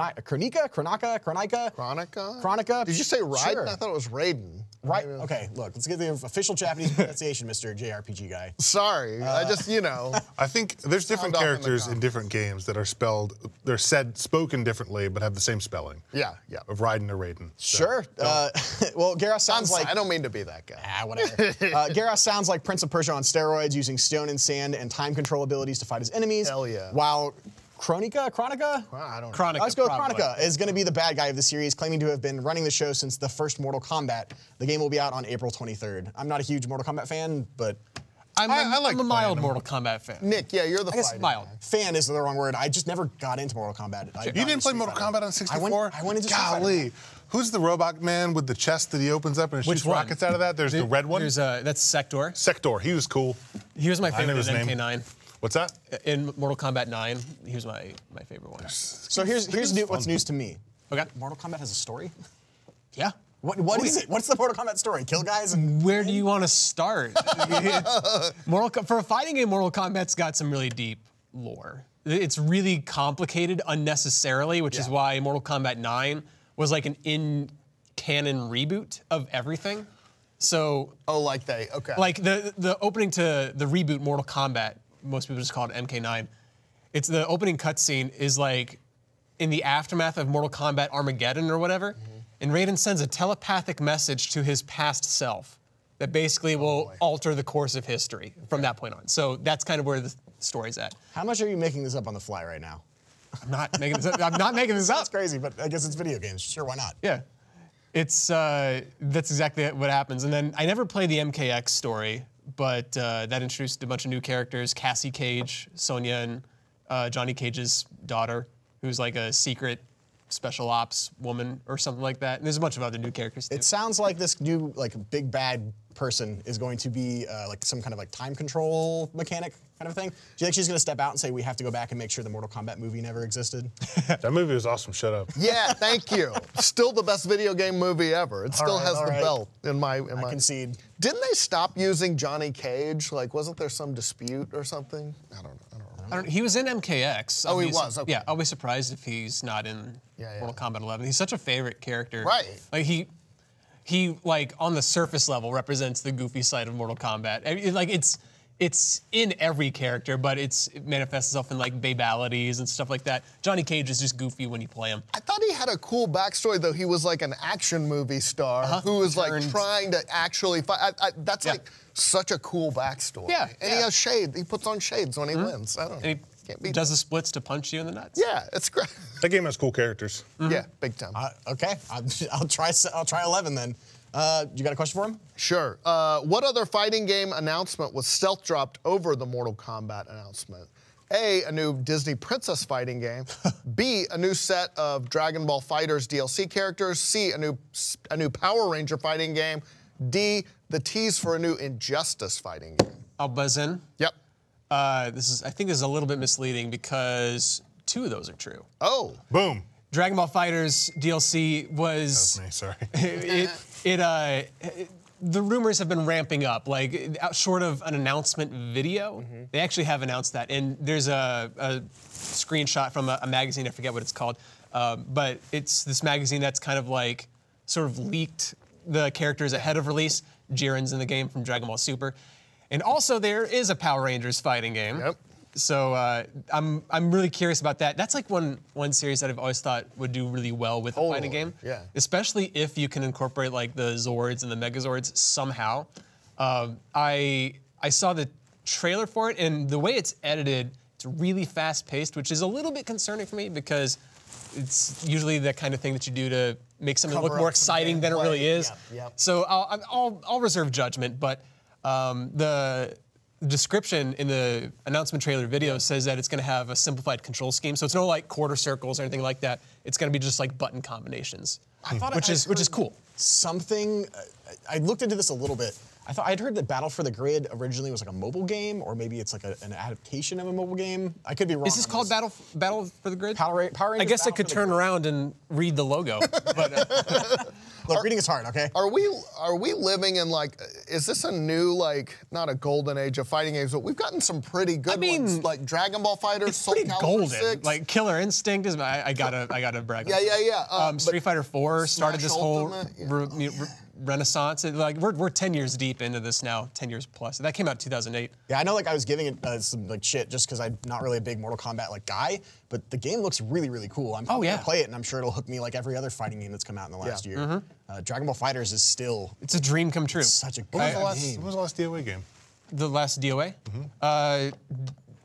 A: Did you say Raiden?
D: Sure.
A: I thought it was Raiden.
D: Right. Okay, look, let's get the official Japanese pronunciation, Mr. JRPG guy.
A: Sorry, I just,
C: I think there's different
A: Sound off in the
C: characters in
A: comments.
C: different games that are spoken differently, but have the same spelling.
A: Yeah.
C: Of Raiden or Raiden. So,
D: Sure. Well, Garros sounds like...
A: I don't mean to be that guy.
D: Whatever. Garros sounds like Prince of Persia on steroids, using stone and sand and time control abilities to fight his enemies.
A: Hell yeah.
D: While Chronica?
A: I don't know.
B: Chronica.
D: Let's go with
B: probably.
D: Chronica is going to be the bad guy of the series, claiming to have been running the show since the first Mortal Kombat. The game will be out on April 23rd. I'm not a huge Mortal Kombat fan, but
B: I'm
C: like
B: a mild
C: playing them.
B: Mortal Kombat fan.
A: Nick, yeah, you're the
D: guess
A: fighting
B: mild.
A: guy.
D: fan is the wrong word. I just never got into Mortal Kombat.
C: You didn't play Mortal Kombat on 64?
D: I went into Street Fighter.
C: Golly. Who's the robot man with the chest that he opens up and it
B: Which
C: shoots
B: one?
C: rockets out of that? There's the red one.
B: There's that's Sector.
C: Sector. He was cool.
B: He was my
C: I knew
B: favorite
C: his
B: in
C: name.
B: MK9.
C: What's that?
B: In Mortal Kombat 9, he was my favorite one.
D: So here's what's news to me.
B: Okay.
D: Mortal Kombat has a story?
B: Yeah.
D: What is it? What's the Mortal Kombat story? Kill guys and...
B: Where do you want to start? For a fighting game, Mortal Kombat's got some really deep lore. It's really complicated unnecessarily, which is why Mortal Kombat 9 was like an in-canon reboot of everything. So,
A: Okay.
B: like the opening to the reboot Mortal Kombat, most people just call it MK9. It's the opening cutscene is like in the aftermath of Mortal Kombat Armageddon or whatever, and Raiden sends a telepathic message to his past self that basically will alter the course of history from that point on. So that's kind of where the story's at.
D: How much are you making this up on the fly right now?
B: I'm not making this up. I'm not making this up.
D: That's crazy, but I guess it's video games. Sure, why not?
B: Yeah. It's that's exactly what happens. And then I never played the MKX story, but that introduced a bunch of new characters: Cassie Cage, Sonya, and Johnny Cage's daughter, who's like a secret special ops woman or something like that. And there's a bunch of other new characters too.
D: It sounds like this new big bad person is going to be like some kind of time control mechanic kind of thing. Do you think she's going to step out and say we have to go back and make sure the Mortal Kombat movie never existed?
C: That movie was awesome. Shut up.
A: Yeah, thank you. Still the best video game movie ever. It still has
D: all
A: the
D: right.
A: belt in my.
D: I concede.
A: Didn't they stop using Johnny Cage? Like, wasn't there some dispute or something? I don't know.
B: He was in MKX.
A: Oh, he was, okay.
B: Yeah, I'll be surprised if he's not in Mortal Kombat 11. He's such a favorite character.
A: Right.
B: Like he like on the surface level represents the goofy side of Mortal Kombat. I mean, like it's in every character, but it manifests itself in like babalities and stuff like that. Johnny Cage is just goofy when you play him.
A: I thought he had a cool backstory, though. He was like an action movie star who was like trying to actually fight. That's like such a cool backstory.
B: Yeah,
A: And he has shades. He puts on shades when he wins. I don't know.
B: And he does the splits to punch you in the nuts.
A: Yeah, it's great.
C: That game has cool characters.
A: Yeah, big time.
D: Okay, I'll try 11 then. You got a question for him?
A: Sure. What other fighting game announcement was stealth dropped over the Mortal Kombat announcement? A new Disney princess fighting game. B, a new set of Dragon Ball FighterZ DLC characters. C, a new Power Ranger fighting game. D, the tease for a new Injustice fighting game.
B: I'll buzz in.
A: Yep.
B: I think this is a little bit misleading because 2 of those are true.
A: Oh.
C: Boom.
B: Dragon Ball FighterZ DLC was.
C: That's me. Sorry.
B: The rumors have been ramping up. Like, short of an announcement video, they actually have announced that. And there's a screenshot from a magazine, I forget what it's called, but it's this magazine that's kind of like, sort of leaked the characters ahead of release. Jiren's in the game from Dragon Ball Super. And also there is a Power Rangers fighting game.
A: Yep.
B: So I'm really curious about that. That's like one series that I've always thought would do really well with a fighting game.
A: Yeah.
B: Especially if you can incorporate like the Zords and the Megazords somehow. I saw the trailer for it, and the way it's edited, it's really fast-paced, which is a little bit concerning for me because it's usually the kind of thing that you do to make something look more exciting than it really is.
A: Yep.
B: So I'll reserve judgment, but the description in the announcement trailer video says that it's going to have a simplified control scheme. So it's no like quarter circles or anything like that. It's going to be just like button combinations, which is cool.
D: Something. I looked into this a little bit. I'd heard that Battle for the Grid originally was like a mobile game, or maybe it's like an adaptation of a mobile game. I could be wrong.
B: Is this called Battle for the Grid?
D: Power Rangers
B: I guess I
D: Battle
B: could
D: for the
B: turn
D: Grid.
B: around and read the logo. But
D: Look, reading is hard, okay?
A: Are we living in like, is this a new, like, not a golden age of fighting games, but we've gotten some pretty good ones, like Dragon Ball FighterZ,
B: it's
A: Soul
B: pretty
A: Calibur
B: golden.
A: 6.
B: Like Killer Instinct is. I gotta brag.
A: Yeah.
B: Street Fighter 4 started
A: Smash
B: this whole
A: Ultimate,
B: renaissance. Like we're 10 years deep into this now, 10 years plus. That came out in 2008.
D: Yeah, I know. Like I was giving it some like shit just because I'm not really a big Mortal Kombat like guy, but the game looks really, really cool. I'm probably gonna play it, and I'm sure it'll hook me like every other fighting game that's come out in the last year. Dragon Ball FighterZ is still.
B: It's a dream come true.
D: Such a good
C: When
D: game.
C: was the last DOA game?
B: The last DOA?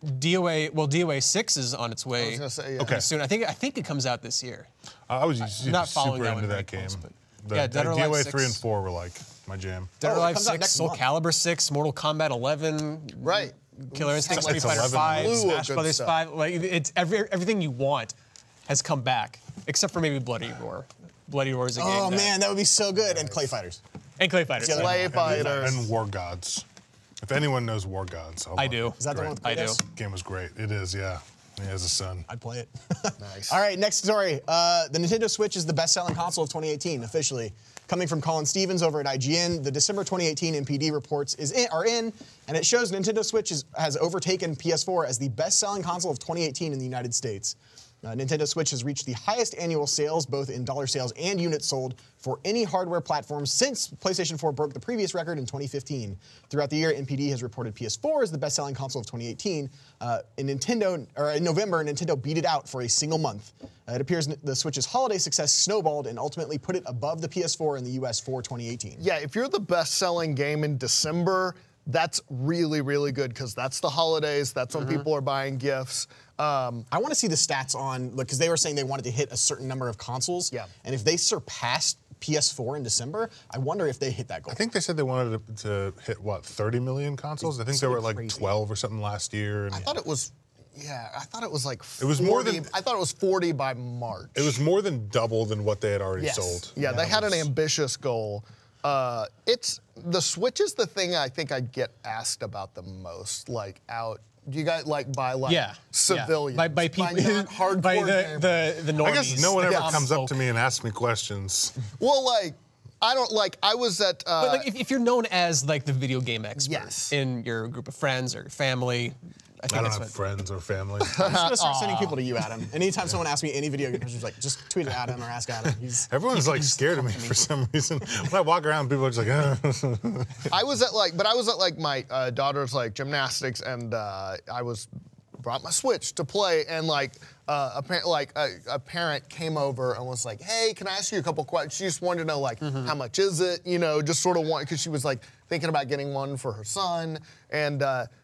B: DOA 6 is on its way.
A: I was gonna say, yeah.
C: Okay.
B: Soon. I think it comes out this year.
C: I was
B: not following
C: super
B: that one
C: into
B: very
C: that game.
B: close, but-
C: The,
B: yeah, Dead or Alive
C: DOA
B: 6.
C: 3 and 4 were like my jam.
B: Dead or
D: it
B: Alive
D: comes out
B: 6,
D: next
B: Soul
D: month.
B: Calibur 6, Mortal Kombat 11,
A: Right.
B: Killer Instinct,
C: It's
B: Street Fighter
C: 11
B: 5,
A: slew of
B: Smash
A: good
B: Brothers
A: stuff.
B: 5. Like it's everything you want has come back, except for maybe Bloody Roar. Bloody Roar is a game.
D: Oh
B: that-
D: man, that would be so good. And Clay Fighters.
B: And Clay Fighters.
D: Yeah,
B: yeah.
A: Clay Fighters.
C: And War Gods. If anyone knows War Gods,
B: I do.
D: Is that the one with
B: I do.
D: Kratos?
C: Game was great. It is, yeah. He has a son.
D: I'd play it.
A: Nice.
D: All right, next story. The Nintendo Switch is the best-selling console of 2018, officially. Coming from Colin Stevens over at IGN, the December 2018 NPD reports are in, and it shows Nintendo Switch has overtaken PS4 as the best-selling console of 2018 in the United States. Nintendo Switch has reached the highest annual sales, both in dollar sales and units sold, for any hardware platform since PlayStation 4 broke the previous record in 2015. Throughout the year, NPD has reported PS4 as the best-selling console of 2018. In November, Nintendo beat it out for a single month. It appears the Switch's holiday success snowballed and ultimately put it above the PS4 in the US for 2018.
A: Yeah, if you're the best-selling game in December, that's really, really good because that's the holidays. That's when people are buying gifts.
D: I want to see the stats on, because they were saying they wanted to hit a certain number of consoles.
A: Yeah.
D: And if they surpassed PS4 in December, I wonder if they hit that goal.
C: I think they said they wanted to hit, what, 30 million consoles? I think they were at like
D: crazy.
C: 12 or something last year. And
A: I thought it was, I thought it was like 40.
C: It was more than-
A: I thought it was 40 by March.
C: it was more than double than what they had already
A: Yes.
C: sold.
A: Yeah, they had an
C: was-
A: ambitious goal. The Switch is the thing I think I get asked about the most. Like out, do you guys like by like civilians?
B: By people,
A: not hardcore
B: by
A: gamers.
B: the normies.
C: I guess no one ever
B: the
C: comes up
B: folk.
C: to me and asks me questions.
A: Well, like I don't like. I was at.
B: But like, if you're known as like the video game expert
A: Yes.
B: in your group of friends or your family, I
C: I
B: think
C: don't
B: that's
C: have
B: what.
C: friends or family.
D: I'm just gonna start sending people to you, Adam. Anytime someone asks me any video game questions, like just tweet at Adam or ask Adam.
C: Everyone's like scared of me for some reason. When I walk around, people are just like,
A: I was at like my daughter's like gymnastics, and brought my Switch to play, and like a parent came over and was like, "Hey, can I ask you a couple questions?" She just wanted to know like how much is it, just sort of because she was like thinking about getting one for her son, and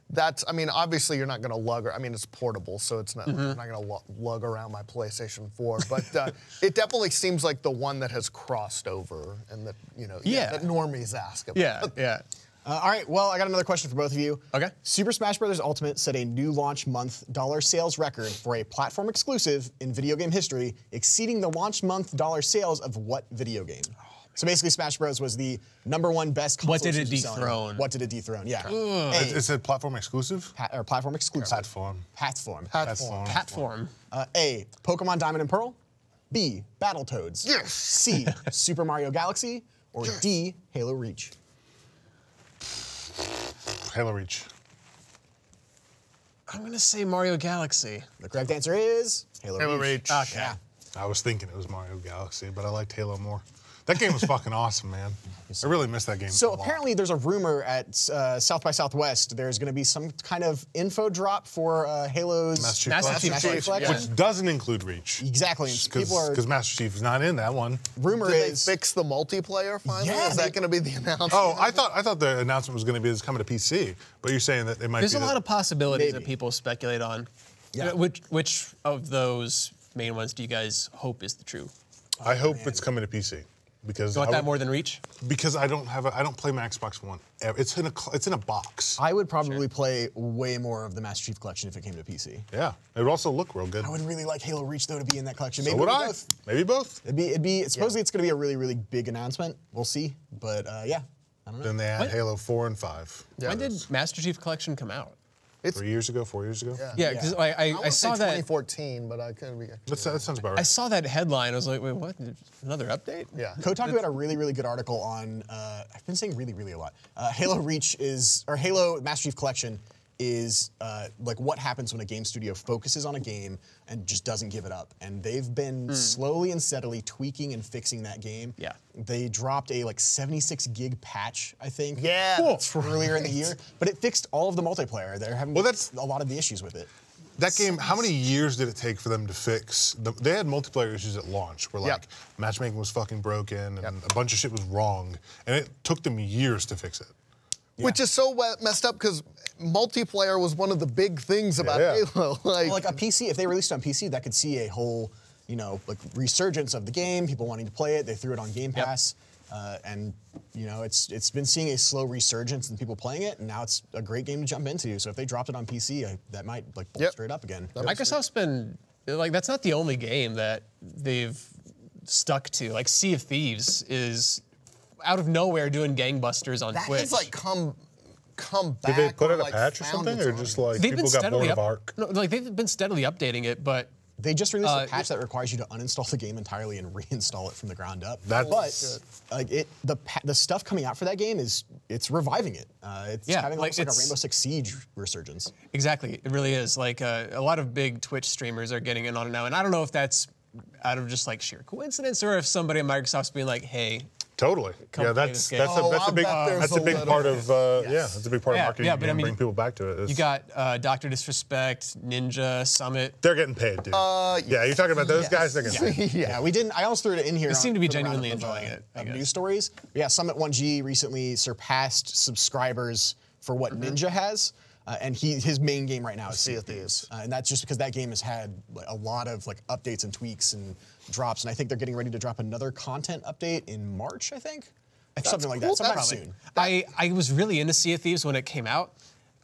A: that's, I mean, obviously you're not gonna lug her. I mean, it's portable, so it's not. I'm not gonna lug around my PlayStation 4, but it definitely seems like the one that has crossed over, and that that normies ask about.
B: Yeah.
D: All right, well, I got another question for both of you.
B: Okay.
D: Super Smash Bros. Ultimate set a new launch month dollar sales record for a platform exclusive in video game history, exceeding the launch month dollar sales of what video game? So basically, Smash Bros. Was the #1 best console.
B: What did it
D: exclusive selling.
B: dethrone?
D: What did it dethrone? Yeah.
C: Is it platform exclusive?
D: Or platform exclusive.
C: Platform.
D: Platform. A. Pokemon Diamond and Pearl. B. Battletoads.
A: Yes.
D: C. Super Mario Galaxy. Or D. Halo Reach.
C: Halo Reach.
B: I'm gonna say Mario Galaxy.
D: The correct answer is Halo Reach.
B: Okay.
D: Yeah.
C: I was thinking it was Mario Galaxy, but I liked Halo more. That game was fucking awesome, man. I really missed that game.
D: So
C: a lot.
D: apparently there's a rumor at South by Southwest there's going to be some kind of info drop for Halo's
C: Master
B: Chief
D: Collection.
C: which doesn't include Reach.
D: Exactly. And people are
C: Because Master Chief is not in that one.
D: rumor
A: Did they
D: is
A: fix the multiplayer finally?
D: Yeah,
A: Is that going to be the announcement?
C: Oh, I thought the announcement was going to be it's coming to PC, but you're saying that it might
B: There's
C: be
B: a lot of possibilities
D: Maybe.
B: that people speculate on.
D: Yeah.
B: Which of those main ones do you guys hope is the true?
C: I hope it's coming to PC. Because
B: You want
C: I
B: that
C: would-
B: more than Reach?
C: Because I don't play my Xbox One. It's in a box.
D: I would probably play way more of the Master Chief Collection if it came to PC.
C: Yeah, it would also look real good.
D: I would really like Halo Reach though to be in that collection.
C: So
D: Maybe
C: would
D: we'll
C: I.
D: do both.
C: Maybe both.
D: It'd be supposedly it's going to be a really, really big announcement. We'll see. But yeah.
C: Then they had Halo 4 and 5.
A: Yeah,
B: When did Master Chief Collection come out?
C: 3 years ago, 4 years ago?
B: Yeah, because I saw that.
A: 2014, but I couldn't be.
C: That sounds about right.
B: I saw that headline. I was like, wait, what? Another update?
A: Yeah.
D: Kotaku had a really, really good article on, I've been saying really, really a lot. Halo Reach is, or Halo Master Chief Collection is like what happens when a game studio focuses on a game and just doesn't give it up. And they've been slowly and steadily tweaking and fixing that game.
B: Yeah.
D: They dropped a like 76 gig patch, I think.
A: Yeah, that's
D: earlier in the year, but it fixed all of the multiplayer. They're having a lot of the issues with it.
C: That game, how many years did it take for them to fix? They had multiplayer issues at launch where like matchmaking was fucking broken and a bunch of shit was wrong. And it took them years to fix it.
A: Yeah. Which is so messed up because multiplayer was one of the big things about Halo.
D: Like a PC, if they released it on PC, that could see a whole, you know, like resurgence of the game, people wanting to play it. They threw it on Game Pass, and you know, it's been seeing a slow resurgence in people playing it, and now it's a great game to jump into. So if they dropped it on PC, that might like bolster it up again.
B: Microsoft's been like, that's not the only game that they've stuck to. Like Sea of Thieves is out of nowhere doing gangbusters on Twitch.
A: That has like come back.
C: Did they put
A: or,
C: in a
A: like,
C: patch or
A: found
C: something,
A: its
C: or
A: own?
C: just like
B: They've
C: people
B: been
C: got bored
B: steadily
C: of Ark?
B: No, like they've been steadily updating it, but
D: They just released a patch that requires you to uninstall the game entirely and reinstall it from the ground up.
C: That's
D: like the stuff coming out for that game it's reviving it. It's having almost like a Rainbow Six Siege resurgence.
B: Exactly, it really is. Like a lot of big Twitch streamers are getting in on it now, and I don't know if that's out of just like sheer coincidence or if somebody at Microsoft's being like, hey.
C: Totally.
B: Come
C: Yeah,
B: play
C: that's
B: this game.
C: a big part of that's a big part of marketing.
B: Yeah, but I mean,
C: bring people back to it.
B: You got Dr. Disrespect, Ninja, Summit.
C: They're getting paid, dude. Yeah, you're talking about those guys. They're getting paid.
D: Yeah, we didn't. I almost threw it in here.
B: They seem to be
D: for the
B: genuinely
D: roundup
B: enjoying it, I
D: Of
B: guess.
D: news stories. Yeah, Summit 1G recently surpassed subscribers for what Ninja has. And his main game right now is Sea of Thieves. And that's just because that game has had like, a lot of like updates and tweaks and drops. And I think they're getting ready to drop another content update in March, I think. Something like that. Sometime soon.
B: I was really into Sea of Thieves when it came out.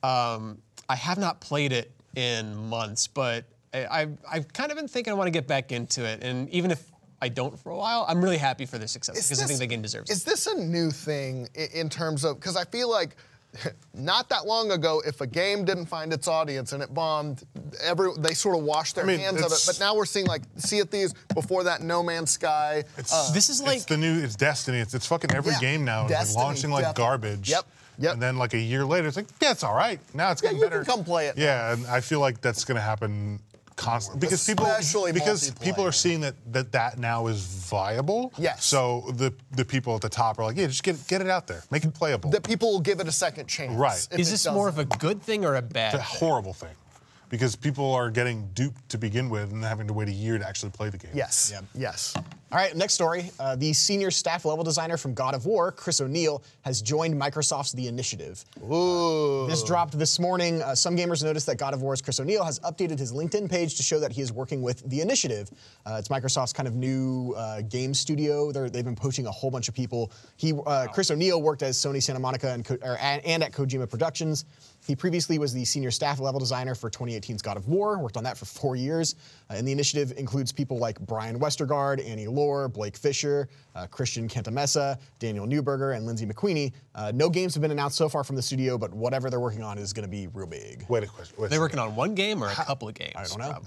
B: I have not played it in months, but I've kind of been thinking I want to get back into it. And even if I don't for a while, I'm really happy for their success because I think the game deserves it.
A: Is this a new thing in terms of, because I feel like not that long ago, if a game didn't find its audience and it bombed, they sort of washed their hands of it. But now we're seeing like Sea of Thieves, before that No Man's Sky.
B: This is like
C: it's Destiny. It's fucking every game now. It's like launching like garbage.
A: Yep.
C: And then like a year later, it's like, yeah, it's all right. Now it's getting better.
A: You can come play it.
C: Yeah, and I feel like that's gonna happen constantly because people are seeing that now is viable.
A: Yes.
C: So the people at the top are like, yeah, just get it out there, make it playable.
A: That people will give it a second chance.
C: Right.
B: Is this more of a good thing or a bad
C: It's a horrible thing. Because people are getting duped to begin with and having to wait a year to actually play the game.
A: Yes.
D: Yep.
A: Yes.
D: All right, next story. The senior staff level designer from God of War, Chris O'Neill, has joined Microsoft's The Initiative.
A: Ooh.
D: This dropped this morning. Some gamers noticed that God of War's Chris O'Neill has updated his LinkedIn page to show that he is working with The Initiative. It's Microsoft's kind of new game studio. They've been poaching a whole bunch of people. Chris O'Neill worked as Sony Santa Monica and at Kojima Productions. He previously was the senior staff level designer for 2018's God of War, worked on that for 4 years. And the initiative includes people like Brian Westergaard, Annie Lohr, Blake Fisher, Christian Cantamessa, Daniel Newberger, and Lindsay McQueenie. No games have been announced so far from the studio, but whatever they're working on is going to be real big.
C: Wait a question.
B: They're working on one game or a couple of games?
D: I don't know.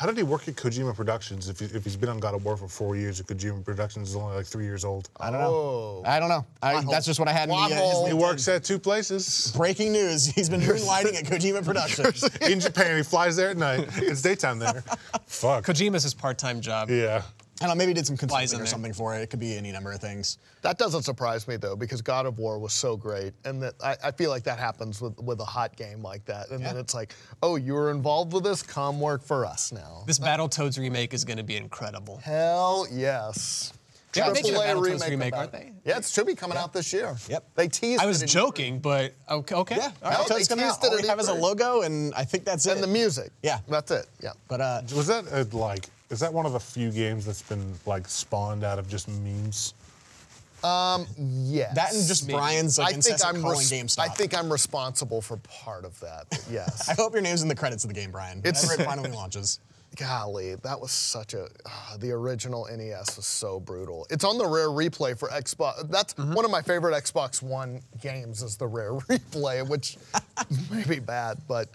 C: How did he work at Kojima Productions if he's been on God of War for 4 years and Kojima Productions is only like 3 years old?
D: I don't know. I don't know. That's just what I had in his
C: He
D: LinkedIn.
C: works at 2 places.
D: Breaking news. He's been moonlighting at Kojima Productions.
C: In Japan, he flies there at night. It's daytime there. Fuck.
B: Kojima's his part-time job.
C: Yeah.
D: I don't know, maybe he did some
B: Flies
D: consulting
B: in
D: or
B: there.
D: something for it. It could be any number of things.
A: That doesn't surprise me though, because God of War was so great, and that I feel like that happens with a hot game like that, and then it's like, oh, you were involved with this? Come work for us now.
B: This Battletoads remake is going to be incredible.
A: Hell yes.
B: They're making a
A: AAA
B: Battletoads remake,
A: about
B: aren't
A: it.
B: they?
A: Yeah, it should be coming out this year.
D: Yep.
A: They teased
B: I was
A: it.
B: joking, but okay.
D: Yeah,
B: All right.
A: No,
D: Battletoads coming out.
A: teased it
D: All we
A: at
D: have is a
A: E3.
D: logo, and I think that's it.
A: And the music.
D: Yeah.
A: That's it. Yeah.
D: But
C: Was that is that one of the few games that's been like spawned out of just memes?
A: Yes.
D: that and just Brian's like,
A: I think
D: incessant calling GameStop.
A: I think I'm responsible for part of that. But yes.
D: I hope your name's in the credits of the game, Brian. Whenever it finally launches.
A: golly, that was such a, the original NES was so brutal. It's on the Rare Replay for Xbox. That's one of my favorite Xbox One games is the Rare Replay, which may be bad, but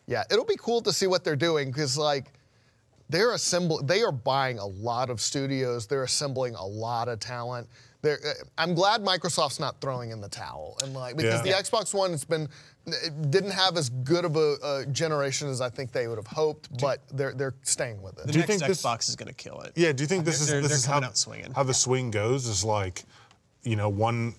A: yeah, it'll be cool to see what they're doing because like, they are buying a lot of studios. They're assembling a lot of talent. I'm glad Microsoft's not throwing in the towel, and like because the Xbox One didn't have as good of a generation as I think they would have hoped, but they're staying with it.
B: The next Xbox is going to kill it.
C: Yeah. Do you think this is how the swing goes? Is like, you know, one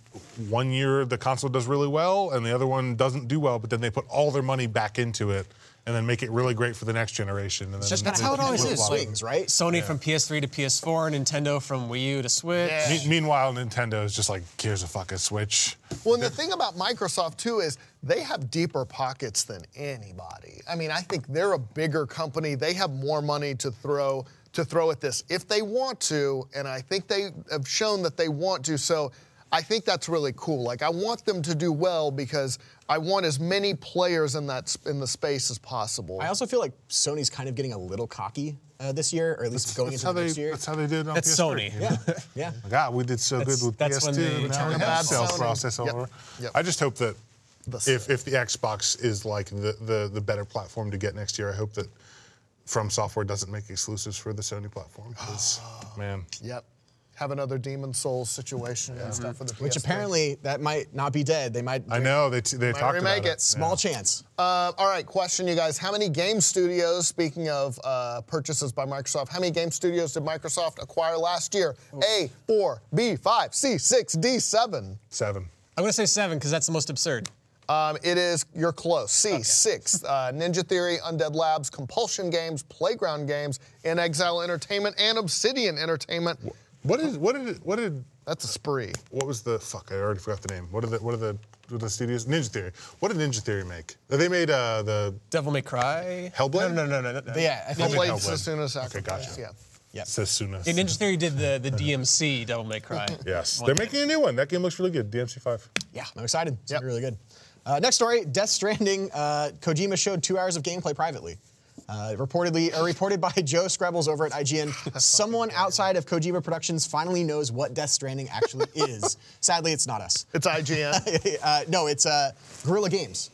C: year the console does really well and the other one doesn't do well, but then they put all their money back into it and then make it really great for the next generation. And then
B: that's how it always is.
D: Swings, right?
B: Sony from PS3 to PS4, Nintendo from Wii U to Switch.
A: Yeah.
C: Meanwhile, Nintendo is just like, here's a fucking Switch.
A: Well, and the thing about Microsoft too is they have deeper pockets than anybody. I mean, I think they're a bigger company. They have more money to throw at this if they want to, and I think they have shown that they want to. So I think that's really cool. Like, I want them to do well because I want as many players in the space as possible.
D: I also feel like Sony's kind of getting a little cocky this year, or at least going into the next year.
C: That's how they did on
B: That's
C: PS3.
B: Sony.
D: Yeah.
C: God, we did so good with
B: that's when
C: PS2.
B: they
C: Now
B: turn
C: we
B: a
C: have
A: bad
C: sales
A: Sony.
C: process
A: Yep.
C: over.
A: Yep.
C: I just hope that
A: The
C: if the Xbox is like the better platform to get next year, I hope that From Software doesn't make exclusives for the Sony platform. Because, man.
A: Yep. Have another Demon Souls situation and stuff for the PS3.
D: Which apparently that might not be dead. They might.
C: I know, they talked
A: remake
C: about
A: it.
C: it.
D: Small chance.
A: All right, question, you guys. How many game studios, speaking of purchases by Microsoft, how many game studios did Microsoft acquire last year? A, 4, B, 5, C, 6, D, 7.
C: 7.
B: I'm going to say 7 because that's the most absurd.
A: It is, you're close. C, 6. Ninja Theory, Undead Labs, Compulsion Games, Playground Games, In Exile Entertainment, and Obsidian Entertainment.
C: What did?
A: That's a spree.
C: What was the fuck? I already forgot the name. What are the studios? Ninja Theory. What did Ninja Theory make? They made the
B: Devil May Cry.
C: Hellblade?
B: No.
D: Yeah, I think
A: Hellblade
C: Hellblade.
A: Sesuna's
C: Okay,
A: Sacrifice.
C: gotcha.
A: Yeah.
D: Yeah.
C: Sesuna.
B: Yeah, Ninja Theory did the DMC Devil May Cry.
C: Yes, they're making a new one. That game looks really good. DMC 5.
D: Yeah, I'm excited. It's gonna be really good. Next story, Death Stranding. Kojima showed 2 hours of gameplay privately. Reported by Joe Screbbles over at IGN, someone outside of Kojima Productions finally knows what Death Stranding actually is. Sadly, it's not us.
A: It's IGN.
D: No, it's Guerrilla Games.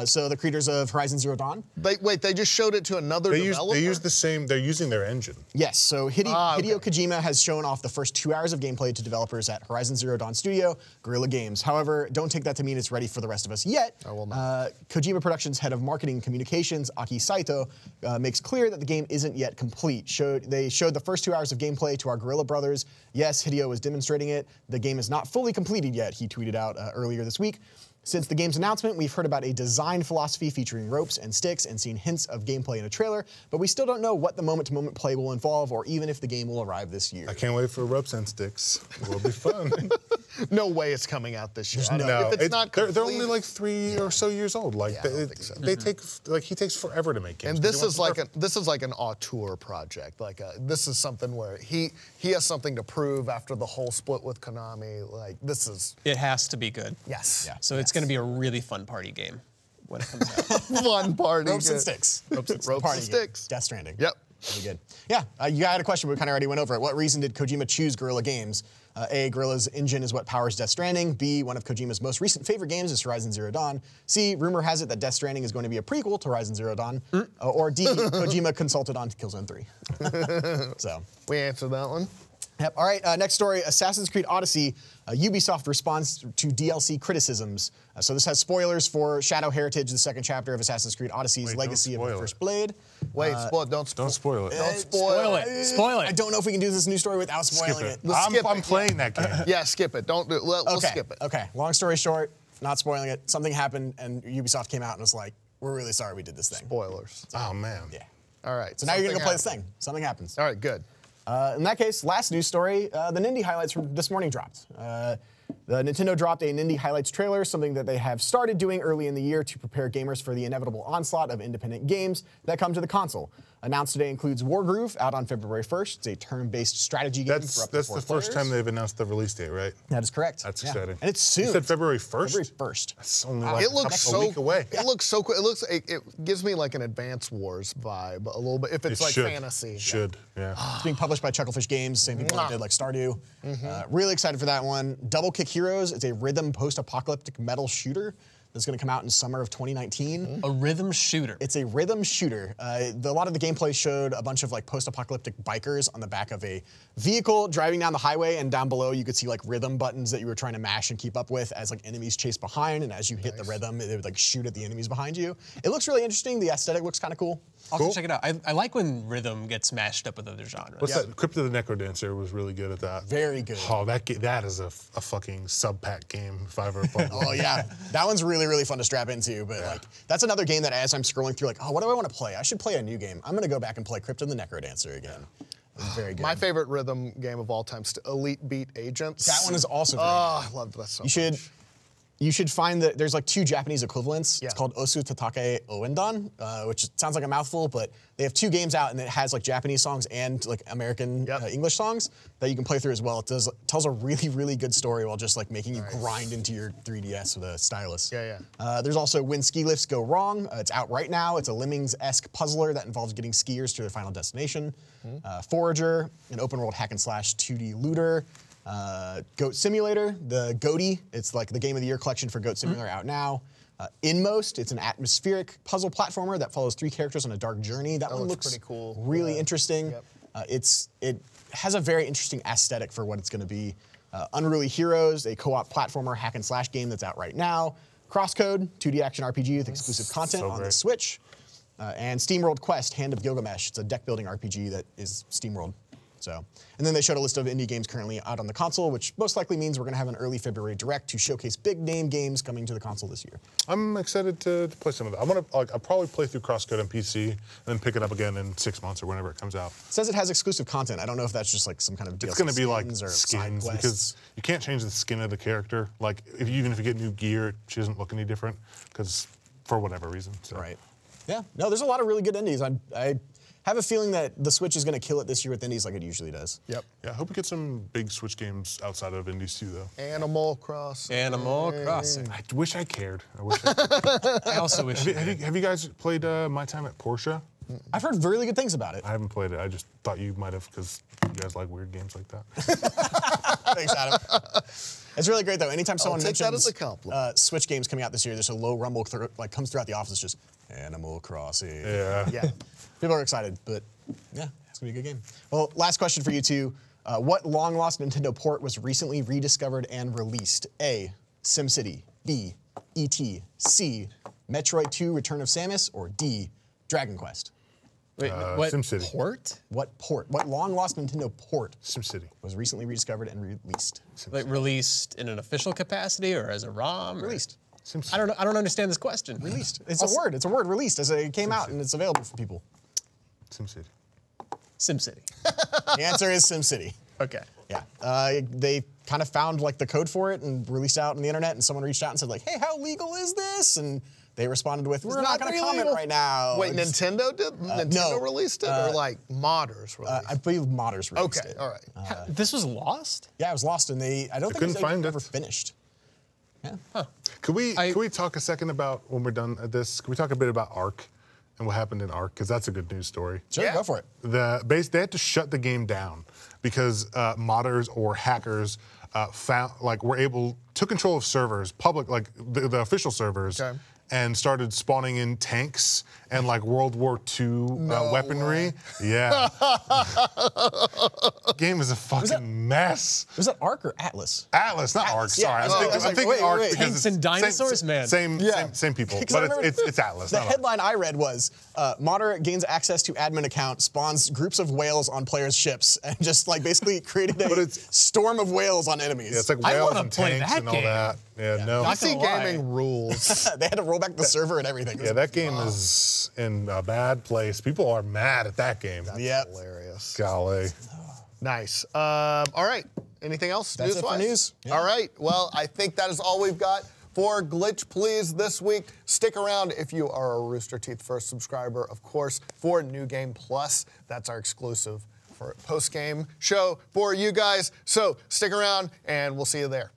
D: So the creators of Horizon Zero Dawn.
A: They just showed it to another developer?
C: They use the same, they're using their engine.
D: Yes, so Hideo Kojima has shown off the first 2 hours of gameplay to developers at Horizon Zero Dawn Studio, Guerrilla Games. However, don't take that to mean it's ready for the rest of us yet.
A: I will not.
D: Kojima Productions head of marketing communications, Aki Saito, makes clear that the game isn't yet complete. They showed the first 2 hours of gameplay to our Guerrilla brothers. Yes, Hideo was demonstrating it. The game is not fully completed yet, he tweeted out earlier this week. Since the game's announcement, we've heard about a design philosophy featuring ropes and sticks and seen hints of gameplay in a trailer, but we still don't know what the moment-to-moment play will involve or even if the game will arrive this year.
C: I can't wait for ropes and sticks. It will be fun.
A: No way it's coming out this year.
C: No,
A: If it's not complete,
C: they're only like 3 or so years old. Like
A: Yeah, I don't think so.
C: they take he takes forever to make games.
A: and
C: but
A: this
C: they
A: is
C: want
A: like this is like an auteur project. Like this is something where he has something to prove after the whole split with Konami. Like this is
B: It has to be good.
A: yes.
D: Yeah.
B: So it's going to be a really fun party game when it comes out.
A: Fun party.
D: Ropes and sticks. Ropes and
A: sticks.
D: Death Stranding.
A: Yep.
D: That'd be good. Yeah, you had a question, but we kind of already went over it. What reason did Kojima choose Guerrilla Games? A, Guerrilla's engine is what powers Death Stranding. B, one of Kojima's most recent favorite games is Horizon Zero Dawn. C, rumor has it that Death Stranding is going to be a prequel to Horizon Zero Dawn. Or D, Kojima consulted on Killzone 3. So.
A: We answered that one.
D: Yep. All right, next story, Assassin's Creed Odyssey. Ubisoft responds to DLC criticisms. So this has spoilers for Shadow Heritage, the second chapter of Assassin's Creed Odyssey's
C: Wait,
D: Legacy of
C: don't
D: the
C: spoil
D: First
C: it.
D: Blade.
A: Wait, don't
C: spoil it.
A: Don't spoil it.
B: Spoil it.
D: I don't know if we can do this new story without
C: Skip
D: spoiling
C: it.
D: it.
C: I'm playing that game.
A: Yeah, skip it. Don't do it. We'll
D: Okay.
A: skip it.
D: Okay. Long story short, not spoiling it. Something happened, and Ubisoft came out and was like, "We're really sorry we did this thing."
A: Spoilers.
C: Oh man.
D: Yeah.
A: All right.
D: So now you're gonna go play this
A: something
D: thing. Something happens.
A: happened. All right, good.
D: In that case, last news story, the Nindy highlights from this morning dropped. The Nintendo dropped an Indie Highlights trailer, something that they have started doing early in the year to prepare gamers for the inevitable onslaught of independent games that come to the console. Announced today includes Wargroove, out on February 1st. It's a turn-based strategy game for up to 4
C: That's the first time they've announced the release date, right?
D: That is correct.
C: That's exciting.
D: And it's soon.
C: You said February 1st?
D: February 1st.
C: That's only like
A: It looks
C: a week away.
A: It looks so cool. It gives me like an Advance Wars vibe a little bit. If it's like fantasy.
C: Should, yeah.
D: It's being published by Chucklefish Games, same people that did like Stardew. Really excited for that one. Double Kick Heroes. It's a rhythm post-apocalyptic metal shooter that's going to come out in summer of 2019.
B: A rhythm shooter.
D: It's a rhythm shooter. A lot of the gameplay showed a bunch of like post-apocalyptic bikers on the back of a vehicle driving down the highway, and down below you could see like rhythm buttons that you were trying to mash and keep up with as like enemies chase behind, and as you hit the rhythm, it would like shoot at the enemies behind you. It looks really interesting. The aesthetic looks kind of cool.
B: I'll have to check it out. I like when rhythm gets mashed up with other genres.
C: What's that? Crypt of the Necrodancer was really good at that.
D: Very good.
C: Oh, that is a fucking sub-pack game if I ever played one.
D: Oh yeah, that one's really, really fun to strap into, but like, that's another game that as I'm scrolling through like, oh, what do I want to play? I should play a new game. I'm gonna go back and play Crypt of the Necrodancer again. Very good.
A: My favorite rhythm game of all time is Elite Beat Agents.
D: That one is also very good.
A: I loved that so much.
D: You should find that there's like 2 Japanese equivalents.
A: Yeah.
D: It's called Osu Tatake Oendan, which sounds like a mouthful, but they have 2 games out and it has like Japanese songs and like American English songs that you can play through as well. It tells a really, really good story while just like making you grind into your 3DS with a stylus. There's also When Ski Lifts Go Wrong. It's out right now. It's a Lemmings-esque puzzler that involves getting skiers to their final destination. Forager, an open world hack and slash 2D looter. Goat Simulator, the Goaty, it's like the Game of the Year collection for Goat Simulator out now. Inmost, it's an atmospheric puzzle platformer that follows 3 characters on a dark journey. That one looks
A: pretty cool.
D: Really interesting. It has a very interesting aesthetic for what it's going to be. Unruly Heroes, a co-op platformer hack and slash game that's out right now. Crosscode, 2D action RPG with exclusive content on the Switch. And SteamWorld Quest, Hand of Gilgamesh. It's a deck building RPG that is SteamWorld. So, and then they showed a list of indie games currently out on the console, which most likely means we're going to have an early February Direct to showcase big name games coming to the console this year.
C: I'm excited to play some of that. I'll probably play through Crosscode on PC and then pick it up again in 6 months or whenever it comes out.
D: It says it has exclusive content. I don't know if that's just like some kind of DLC.
C: It's going to be like
D: or
C: skins because you can't change the skin of the character. Like even if you get new gear, she doesn't look any different because for whatever reason. So.
D: Right. Yeah. No, there's a lot of really good indies. I have a feeling that the Switch is going to kill it this year with indies like it usually does.
A: Yep.
C: Yeah, I hope we get some big Switch games outside of indies too, though.
A: Animal Crossing.
B: Animal Crossing.
C: I wish I cared. I
B: also wish.
C: Have you guys played My Time at Porsche?
D: I've heard really good things about it.
C: I haven't played it. I just thought you might have because you guys like weird games like that.
D: Thanks, Adam. It's really great though. Anytime someone
A: take that
D: mentions
A: as a compliment.
D: Switch games coming out this year, there's a low rumble comes throughout the office. It's just Animal Crossing.
C: Yeah.
D: People are excited, but yeah, it's gonna be a good game. Well, last question for you two. What long-lost Nintendo port was recently rediscovered and released? A, SimCity. B, E.T. C, Metroid 2 Return of Samus. Or D, Dragon Quest.
B: Wait, what
C: SimCity.
B: port?
D: What long-lost Nintendo port
C: SimCity.
D: was recently rediscovered and released?
B: Like released in an official capacity or as a ROM?
D: Released.
B: I don't understand this question.
D: Released. It's a word. It's a word. Released as it came out and it's available for people.
C: SimCity.
B: SimCity.
D: The answer is SimCity.
B: Okay.
D: Yeah. They kind of found like the code for it and released it out on the internet, and someone reached out and said like, "Hey, how legal is this?" And they responded with, "We're not going to comment right now."
A: Wait, Nintendo did? Nintendo released it, or like modders released it?
D: I believe modders released it.
A: Okay, all right.
B: This was lost?
D: Yeah, it was lost, and I don't think
C: couldn't
D: it
C: find
D: was
C: it.
D: ever finished. Yeah.
B: Huh.
C: Could we talk a second about when we're done at this? Could we talk a bit about Ark and what happened in Ark? Because that's a good news story.
D: Sure, go for it.
C: They had to shut the game down because modders or hackers took control of servers, public the official servers, and started spawning in tanks and like World War II weaponry.
A: Way.
C: Yeah. Game is a fucking mess.
D: Was that Ark or Atlas?
C: Atlas, not Ark.
D: Yeah.
C: Sorry, I'm thinking
D: wait,
C: Ark
D: wait.
C: because
B: Tanks and dinosaurs, man.
C: Same people,
D: Because I
C: but
D: remember
C: it's Atlas.
D: The
C: not Ark.
D: headline I read was, modder gains access to admin account, spawns groups of whales on players' ships, and just like basically created a storm of whales on enemies.
C: Yeah, it's like
B: I
C: whales
B: wanna
C: and
B: play
C: tanks
B: that
C: and all
B: game.
C: that. Yeah, no.
B: Not
A: PC
B: gonna lie.
A: gaming rules.
D: They had to roll back the server and everything.
C: Yeah, that game is in a bad place. People are mad at that game.
D: Yep.
A: Hilarious.
C: Golly.
A: Nice. All right. Anything else?
D: That's it for news. Yeah.
A: All right. Well, I think that is all we've got for Glitch Please this week. Stick around if you are a Rooster Teeth First subscriber, of course, for New Game Plus. That's our exclusive for post-game show for you guys. So stick around, and we'll see you there.